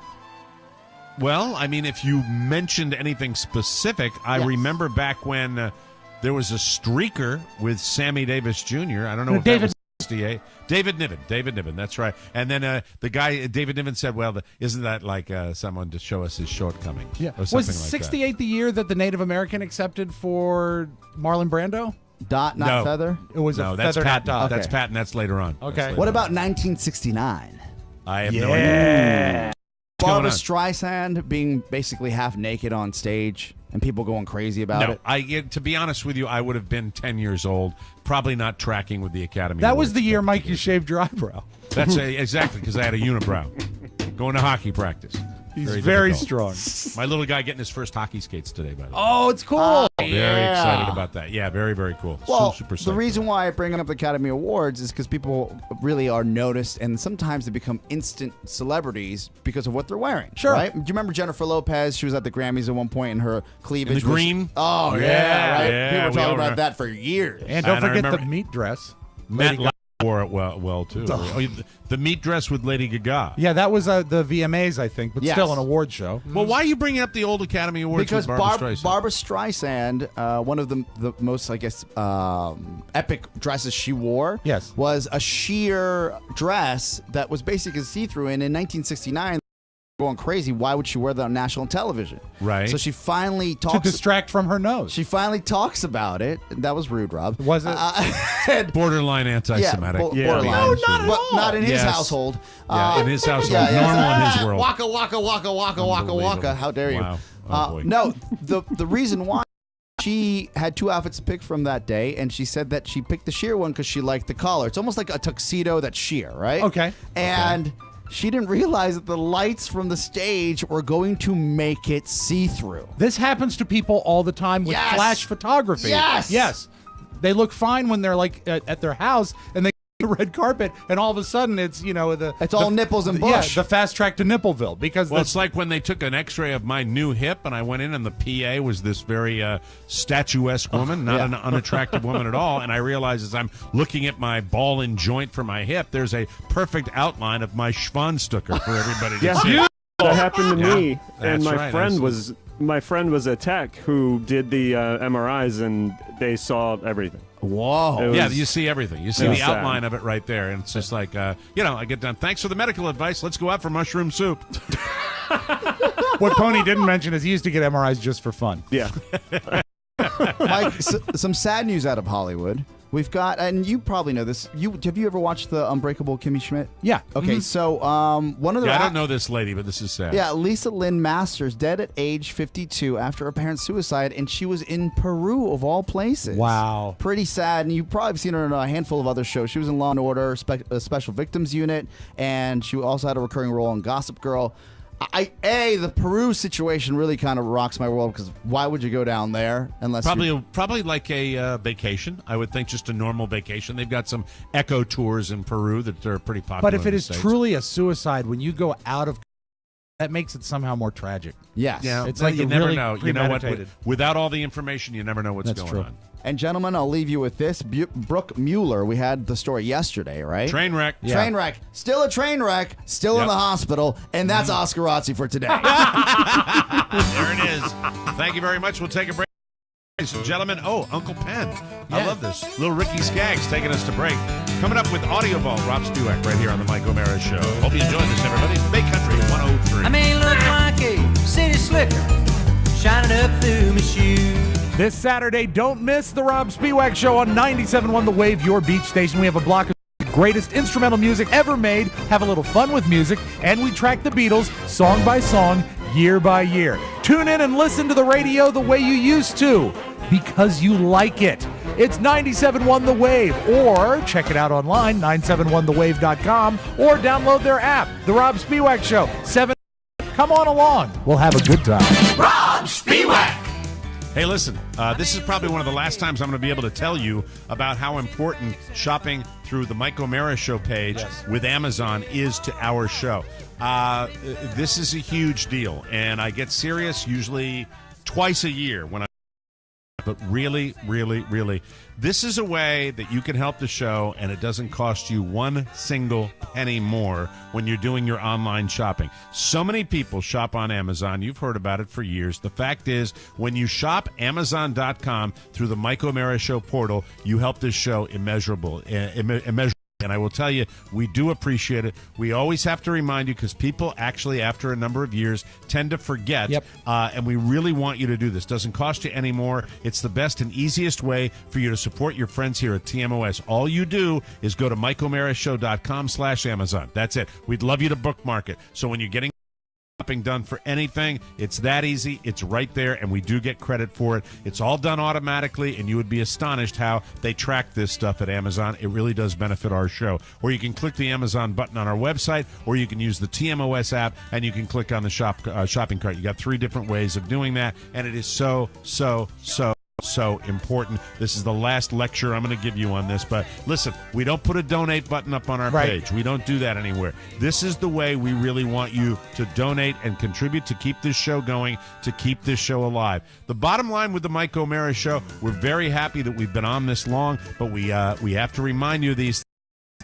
Well, I mean, if you mentioned anything specific, I remember back when there was a streaker with Sammy Davis Jr. I don't know if that was 68. David Niven, that's right. And then the guy, David Niven, said, well, isn't that like someone to show us his shortcomings? Yeah. Or something Was like that. 68 the year that the Native American accepted for Marlon Brando? Dot, not feather? It was No, a that's feather, Pat. not dot. That's Pat, and that's later on. Okay. What about 1969? I have no idea. Barbara Streisand being basically half naked on stage and people going crazy about it. To be honest with you, I would have been 10 years old, probably not tracking with the Academy. That was Awards. the year, Mike, you shaved your eyebrow. That's exactly because I had a unibrow. Going to hockey practice. He's very strong. My little guy getting his first hockey skates today, by the way. Oh, it's cool. Very excited about that. Yeah, very, very cool. Well, Super the reason why I bring up the Academy Awards is because people really are noticed, and sometimes they become instant celebrities because of what they're wearing. Sure. Right? Do you remember Jennifer Lopez? She was at the Grammys at one point, and her cleavage In the green? was... Oh, yeah, right? Yeah, People were we talking all about remember. that for years. And don't And I forget the remember- meat dress. Matt wore it well too. Oh, the meat dress with Lady Gaga. Yeah, that was the VMAs, I think, but Yes. still an award show. Well, why are you bringing up the old Academy Awards Because with Barbra Streisand? Barbra Streisand, one of the most, I guess, epic dresses she wore was a sheer dress that was basically see-through. And in 1969, going crazy, why would she wear that on national television? Right. So she finally talks... To distract from her nose. She finally talks about it. That was rude, Rob. Was it? Borderline anti-Semitic. Borderline. No, not at all. Not in his household. Yeah, in his household. Normal in his world. Waka, waka, waka, waka, waka, waka. How dare you? Wow. Oh, boy. No, the reason why she had two outfits to pick from that day, and she said that she picked the sheer one because she liked the collar. It's almost like a tuxedo that's sheer, right? Okay. And she didn't realize that the lights from the stage were going to make it see-through. This happens to people all the time with flash photography. Yes. Yes. They look fine when they're like at their house and they the red carpet, and all of a sudden it's it's all nipples and bush. Yeah, the fast track to Nippleville because it's like when they took an X-ray of my new hip, and I went in, and the PA was this very statuesque woman, not an unattractive woman at all. And I realized as I'm looking at my ball and joint for my hip, there's a perfect outline of my Schwanstucker for everybody to see. Oh, that happened to me, That's and my right, friend was a tech who did the MRIs, and they saw everything. Whoa. Yeah, you see everything. You see the sad. outline of it right there. And it's just like, I get done. Thanks for the medical advice. Let's go out for mushroom soup. What Pony didn't mention is he used to get MRIs just for fun. Yeah. Mike, some sad news out of Hollywood. We've got, and you probably know this. Have you ever watched the Unbreakable Kimmy Schmidt? Yeah. Okay, so one of the I don't know this lady, but this is sad. Yeah, Lisa Lynn Masters dead at age 52 after apparent suicide, and she was in Peru of all places. Wow. Pretty sad, and you've probably seen her in a handful of other shows. She was in Law & Order, Special Victims Unit, and she also had a recurring role in Gossip Girl. The Peru situation really kind of rocks my world, because why would you go down there unless probably like a vacation? I would think just a normal vacation. They've got some eco tours in Peru that are pretty popular. But if it in the is States. truly a suicide, when you go out of, that makes it somehow more tragic. Yes. Yeah, it's like you it never really know. You know what? premeditated. Without all the information, you never know what's That's going true. on. And gentlemen, I'll leave you with this. Brooke Mueller, we had the story yesterday, right? Train wreck. Yeah. Train wreck. Still a train wreck. Still in the hospital. And that's Oscar Razzi for today. There it is. Thank you very much. We'll take a break. Ladies and gentlemen, Uncle Pen. I love this. Little Ricky Skaggs taking us to break. Coming up with Audio Vault, Rob Spewak right here on the Mike O'Mara Show. Hope you enjoyed this, everybody. Bay Country 103. I may look like a city slicker, shining up through my shoes. This Saturday, don't miss the Rob Spewak Show on 97.1 The Wave, your beach station. We have a block of the greatest instrumental music ever made, have a little fun with music, and we track the Beatles song by song, year by year. Tune in and listen to the radio the way you used to, because you like it. It's 97.1 The Wave, or check it out online, 971thewave.com, or download their app, The Rob Spewak Show. 7. Come on along. We'll have a good time. Rob Spewak! Hey, listen, this is probably one of the last times I'm going to be able to tell you about how important shopping through the Mike O'Mara Show page with Amazon is to our show. This is a huge deal, and I get serious usually twice a year when but really, really, really, this is a way that you can help the show, and it doesn't cost you one single penny more when you're doing your online shopping. So many people shop on Amazon. You've heard about it for years. The fact is, when you shop Amazon.com through the Mike O'Mara Show portal, you help this show immeasurable. And I will tell you, we do appreciate it. We always have to remind you, because people actually, after a number of years, tend to forget. And we really want you to do this. Doesn't cost you any more. It's the best and easiest way for you to support your friends here at TMOS. All you do is go to MikeO'MaraShow.com/Amazon. That's it. We'd love you to bookmark it. So when you're getting shopping done for anything, it's that easy. It's right there, and we do get credit for it. It's all done automatically, and you would be astonished how they track this stuff at Amazon. It really does benefit our show. Or you can click the Amazon button on our website, or you can use the TMOS app, and you can click on the shopping cart. You got 3 different ways of doing that, and it is so important. This is the last lecture I'm going to give you on this, but listen, we don't put a donate button up on our page. We don't do that anywhere. This is the way we really want you to donate and contribute to keep this show going, to keep this show alive. The bottom line with the Mike O'Mara Show, we're very happy that we've been on this long, but we have to remind you of these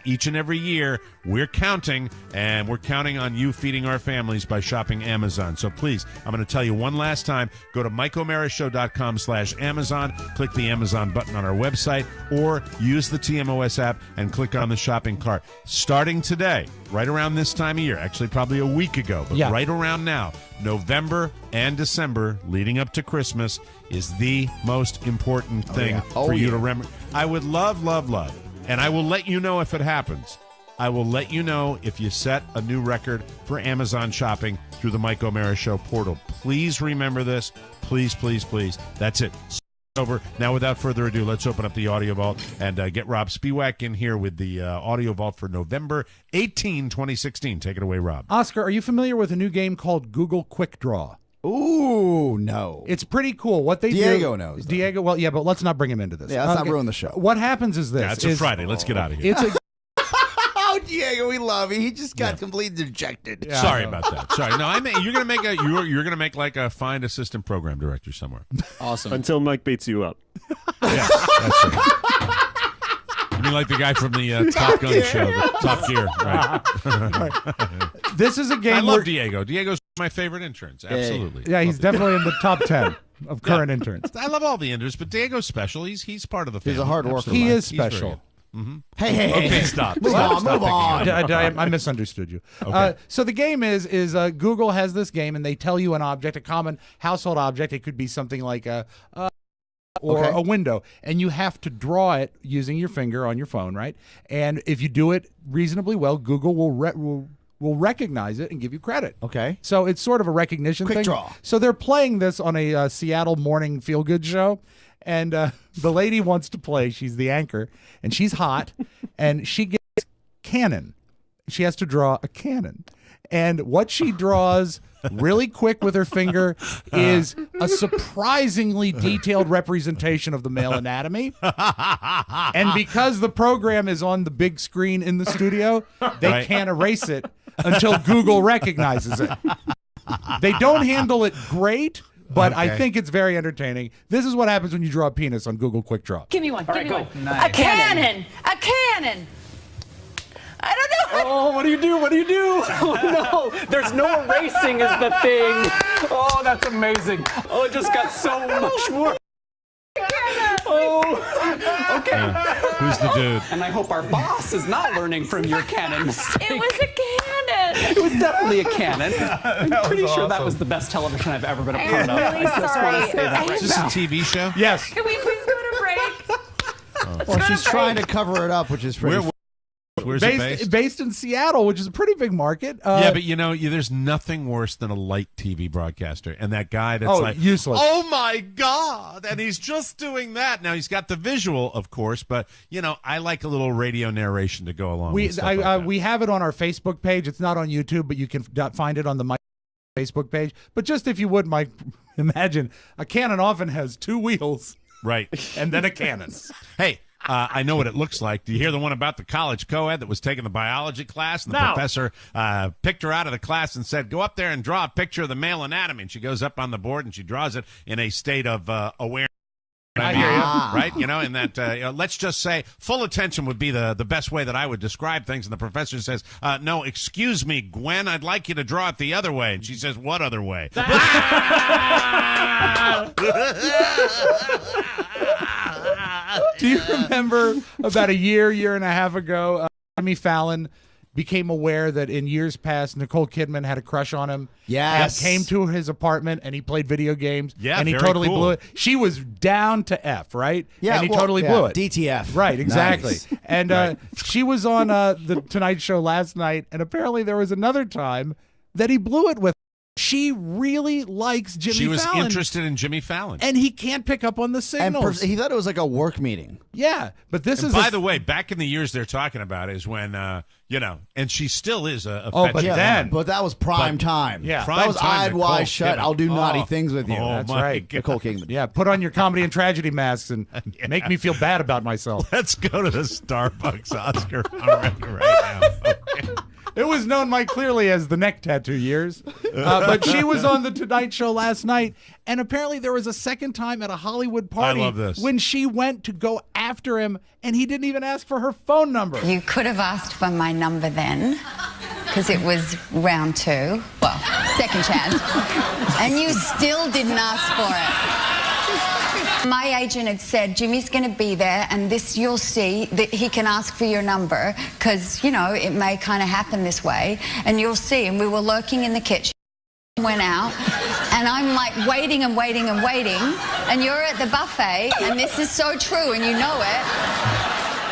each and every year. We're counting, and we're counting on you feeding our families by shopping Amazon. So please, I'm going to tell you one last time, go to MikeO'MaraShow.com/Amazon, click the Amazon button on our website, or use the TMOS app and click on the shopping cart. Starting today, right around this time of year, actually probably a week ago, but right around now, November and December, leading up to Christmas, is the most important thing for you to remember. I would love, and I will let you know if it happens. I will let you know if you set a new record for Amazon shopping through the Mike O'Mara Show portal. Please remember this. Please, please, please. That's it. Over. Now, without further ado, let's open up the Audio Vault and get Rob Spewak in here with the Audio Vault for November 18, 2016. Take it away, Rob. Oscar, are you familiar with a new game called Google Quick Draw? Ooh, no. It's pretty cool. What they Diego knows. Diego, well, yeah, but let's not bring him into this. Yeah, let's not ruin the show. What happens is this. Yeah, it's a Friday. Let's get out of here. It's a Oh, Diego, we love you. He just got completely dejected. Yeah, sorry about that. Sorry. No, you're gonna make like a fine assistant program director somewhere. Awesome. Until Mike beats you up. Yeah, that's right. I mean, like the guy from the Top Gun show, the Top Gear. Right. This is a game. I love Diego. Diego's My favorite interns, absolutely. Yeah, he's definitely in the top 10 of current interns. I love all the interns, but Diego's special. He's part of the family. He's a hard worker. He is special. Hey, okay, stop. Move on. I misunderstood you. Okay. So the game is Google has this game, and they tell you an object, a common household object. It could be something like a window, and you have to draw it using your finger on your phone, right? And if you do it reasonably well, Google will recognize it and give you credit. Okay. So it's sort of a recognition Quick thing. draw. So they're playing this on a Seattle morning feel-good show, and the lady wants to play. She's the anchor, and she's hot, and she gets cannon. She has to draw a cannon. And what she draws really quick with her finger is a surprisingly detailed representation of the male anatomy. And because the program is on the big screen in the studio, they can't erase it until Google recognizes it. They don't handle it great, but I think it's very entertaining. This is what happens when you draw a penis on Google Quick Draw. Give me one. Give me one. Nice. A cannon. A cannon. I don't know. Oh, what do you do? What do you do? Oh, no. There's no erasing is the thing. Oh, that's amazing. Oh, it just got so much worse. Oh, okay. Who's the dude? And I hope our boss is not learning from your cannon mistake. It was a cannon. It was definitely a cannon. I'm pretty sure that was the best television I've ever been a part of. really I just want to say that right Is this now. a TV show? Yes. Can we please go to break? Well, she's trying to cover it up, which is pretty. Where's it based in Seattle, which is a pretty big market. Yeah, but there's nothing worse than a light TV broadcaster, and that guy that's like useless. Oh my God! And he's just doing that. Now he's got the visual, of course, but I like a little radio narration to go along. with stuff like that. We have it on our Facebook page. It's not on YouTube, but you can find it on the Facebook page. But just if you would, Mike, imagine a cannon often has two wheels, right, and then a cannon. Hey. I know what it looks like. Do you hear the one about the college co-ed that was taking the biology class? And the professor picked her out of the class and said, go up there and draw a picture of the male anatomy. And she goes up on the board and she draws it in a state of awareness. I hear you. Right? And that, let's just say full attention would be the best way that I would describe things. And the professor says, no, excuse me, Gwen, I'd like you to draw it the other way. And she says, what other way? Do you remember about a year and a half ago, Jimmy Fallon became aware that in years past, Nicole Kidman had a crush on him. Yes. And came to his apartment and he played video games. Yeah, and he very totally cool. blew it. She was down to F, right? Yeah, and he totally blew it. DTF. Right, exactly. Nice. And she was on the Tonight Show last night, and apparently there was another time that he blew it with. She really likes Jimmy Fallon. She was interested in Jimmy Fallon. And he can't pick up on the signals. He thought it was like a work meeting. Yeah, but this and is... by the way, back in the years they're talking about is when, and she still is a but that was prime time. Yeah. That was eyed wide shut. I'll do naughty things with you. Oh, That's my right. God. Nicole Kidman. Yeah, put on your comedy and tragedy masks and make me feel bad about myself. Let's go to the Starbucks Oscar right now. Okay. It was known, Mike, clearly as the neck tattoo years. But she was on the Tonight Show last night, and apparently there was a second time at a Hollywood party I love this. when she went to go after him, and he didn't even ask for her phone number. You could have asked for my number then, because it was round two. Well, second chance. And you still didn't ask for it. My agent had said, Jimmy's going to be there, and this you'll see that he can ask for your number, because, it may kind of happen this way, and you'll see. And we were lurking in the kitchen, went out, and I'm like waiting and waiting and waiting, and you're at the buffet, and this is so true, and you know it.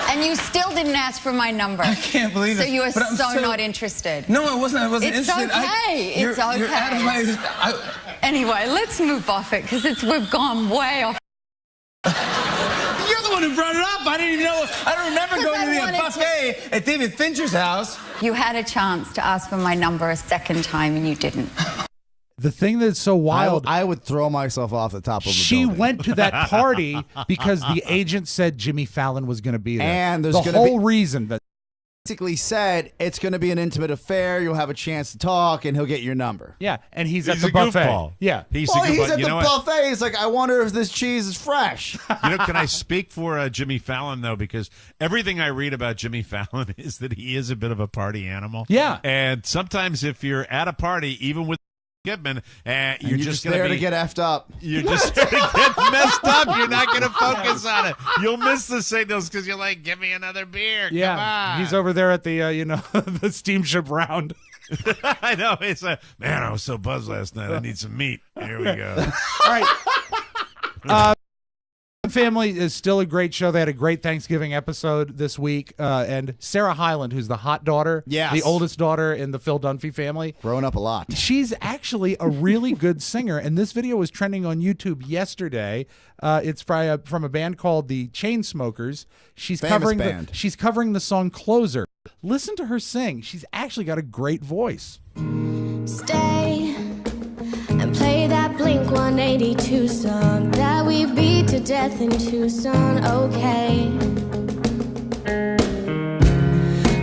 And you still didn't ask for my number. I can't believe it. So you are so not interested. No, I wasn't interested. It's okay. It's okay. You're out of my... Anyway, let's move off it, because we've gone way off. You're the one who brought it up. I didn't even know. I don't remember going to the buffet at David Fincher's house. You had a chance to ask for my number a second time, and you didn't. The thing that's so wild... I would throw myself off the top of the She building. went to that party because the agent said Jimmy Fallon was going to be there. And there's the gonna whole reason that... Basically said it's going to be an intimate affair. You'll have a chance to talk, and he'll get your number. Yeah, and he's at He's the a buffet. goofball. Yeah. He's Well, a he's goofball. at You the know what? buffet. He's like, I wonder if this cheese is fresh. Can I speak for Jimmy Fallon, though? Because everything I read about Jimmy Fallon is that he is a bit of a party animal. Yeah. And sometimes if you're at a party, even with Goodman, you're just there to get effed up. You're just there to get messed up. You're not going to focus on it. You'll miss the signals because you're like, give me another beer. Yeah, come on. He's over there at the the steamship round. I know. It's man, I was so buzzed last night. I need some meat. Here we go. All right. Family is still a great show. They had a great Thanksgiving episode this week. And Sarah Hyland, who's the hot daughter, the oldest daughter in the Phil Dunphy family. Growing up a lot. She's actually a really good singer. And this video was trending on YouTube yesterday. It's from a band called the Chainsmokers. She's covering the song Closer. Listen to her sing. She's actually got a great voice. Stay and play that Blink-182 song that we beat to death in Tucson, okay?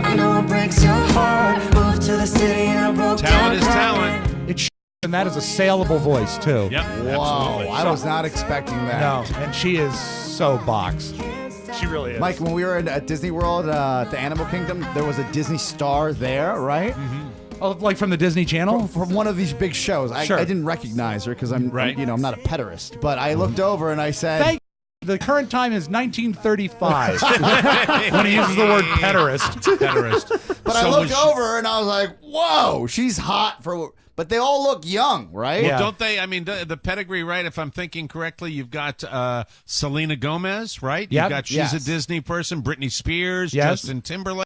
I know it breaks your heart. Moved to the city and I broke Talent is talent. It's and that is a saleable voice too. Yep. Wow, I was not expecting that. No, and she is so boxed. She really is. Mike, when we were at Disney World, at the Animal Kingdom, there was a Disney star there, right? Mm-hmm. Oh, like from the Disney Channel? From one of these big shows. I didn't recognize her because I'm not a pederast. But I looked over and I said... The current time is 1935 when he uses the word pederast. But I looked over and I was like, whoa, she's hot for... But they all look young, right? Well, don't they? I mean, the pedigree, right? If I'm thinking correctly, you've got Selena Gomez, right? Yep. You've got she's a Disney person. Britney Spears, Justin Timberlake.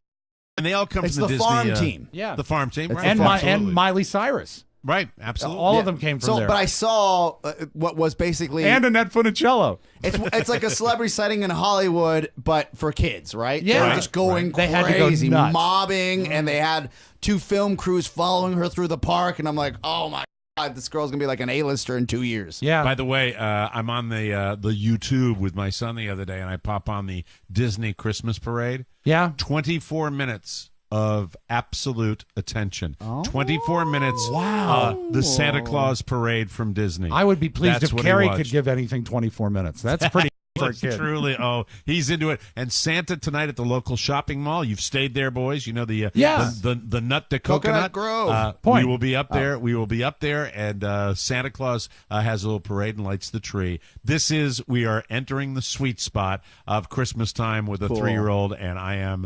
And they all come from the Disney farm team. Yeah. The farm team, right? And Miley Cyrus. Right, absolutely. All of them came from there. But I saw what was basically... And Annette Funicello. It's like a celebrity sighting in Hollywood, but for kids, right? Yeah. They were just going They crazy, had to go nuts. mobbing, and they had 2 film crews following her through the park, and I'm like, oh my God, this girl's going to be like an A-lister in 2 years. Yeah. By the way, I'm on the YouTube with my son the other day, and I pop on the Disney Christmas Parade. Yeah. 24 minutes of absolute attention. 24 minutes. Wow. The Santa Claus Parade from Disney. I would be pleased That's if what Carrie he could give anything 24 minutes. That's pretty for a kid. Truly, he's into it. And Santa tonight at the local shopping mall. You've stayed there, boys. You know the nut to coconut Grove. We will be up there. We will be up there, and Santa Claus has a little parade and lights the tree. We are entering the sweet spot of Christmas time with a 3-year-old, and I am.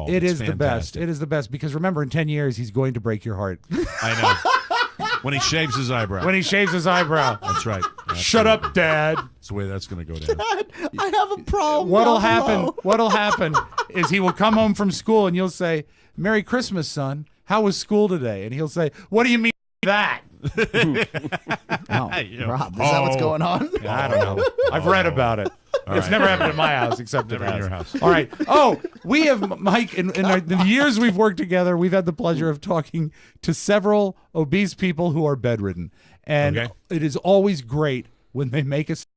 It is the best. It is the best because remember, in 10 years, he's going to break your heart. I know. When he shaves his eyebrow. That's right. Shut up, Dad. That's the way that's going to go down. Dad, I have a problem. What'll happen is he will come home from school and you'll say, Merry Christmas, son. How was school today? And he'll say, what do you mean that? Rob, is that what's going on? I don't know. I've read about it. It's never happened in my house except never in your house. All right. Oh, we have, Mike, in the years we've worked together, we've had the pleasure of talking to several obese people who are bedridden. And it is always great when they make us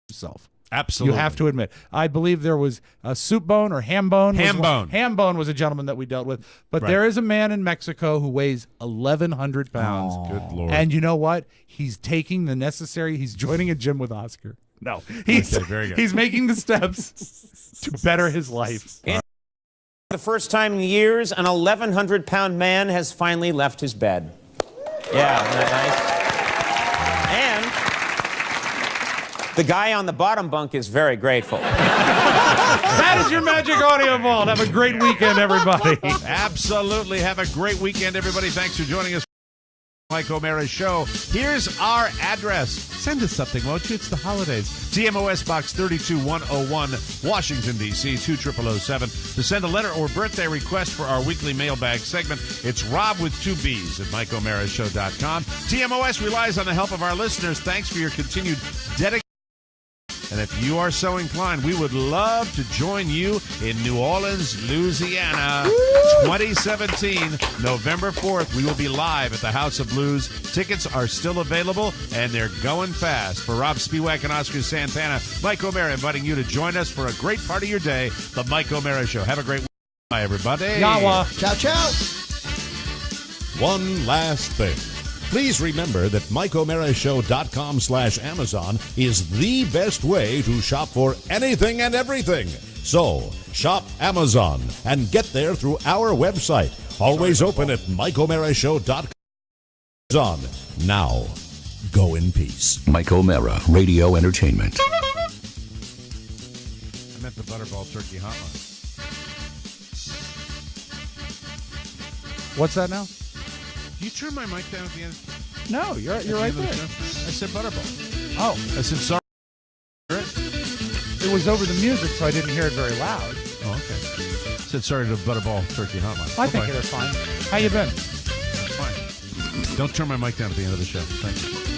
themselves. Absolutely. You have to admit. I believe there was a soup bone or ham bone. Ham bone was a gentleman that we dealt with. But there is a man in Mexico who weighs 1,100 pounds. Oh, good Lord. And you know what? He's taking the necessary, he's joining a gym with Oscar. No. He's making the steps to better his life. For the first time in years, an 1,100-pound man has finally left his bed. Yeah, isn't that nice? And the guy on the bottom bunk is very grateful. That is your Magic Audio Vault. Have a great weekend, everybody. Absolutely. Have a great weekend, everybody. Thanks for joining us. Mike O'Mara Show. Here's our address. Send us something, won't you? It's the holidays. TMOS Box 32101, Washington, D.C. 20007. To send a letter or birthday request for our weekly mailbag segment, it's Rob with 2 B's at MikeO'MaraShow.com. TMOS relies on the help of our listeners. Thanks for your continued dedication. And if you are so inclined, we would love to join you in New Orleans, Louisiana, 2017, November 4th. We will be live at the House of Blues. Tickets are still available, and they're going fast. For Rob Spiewak and Oscar Santana, Mike O'Mara inviting you to join us for a great part of your day, The Mike O'Mara Show. Have a great week. Bye, everybody. Yawa. Ciao, ciao. One last thing. Please remember that MikeO'MaraShow.com/Amazon is the best way to shop for anything and everything. So, shop Amazon and get there through our website. Always open at MikeO'MaraShow.com. On now. Go in peace. Mike O'Mara, Radio Entertainment. I meant the Butterball Turkey Hotline. What's that now? Can you turn my mic down at the end? No, you're right there. I said Butterball. Oh. I said sorry. It was over the music, so I didn't hear it very loud. Oh, okay. I said sorry to Butterball Turkey Hotline. I think it is fine. How you been? Fine. Don't turn my mic down at the end of the show. Thank you.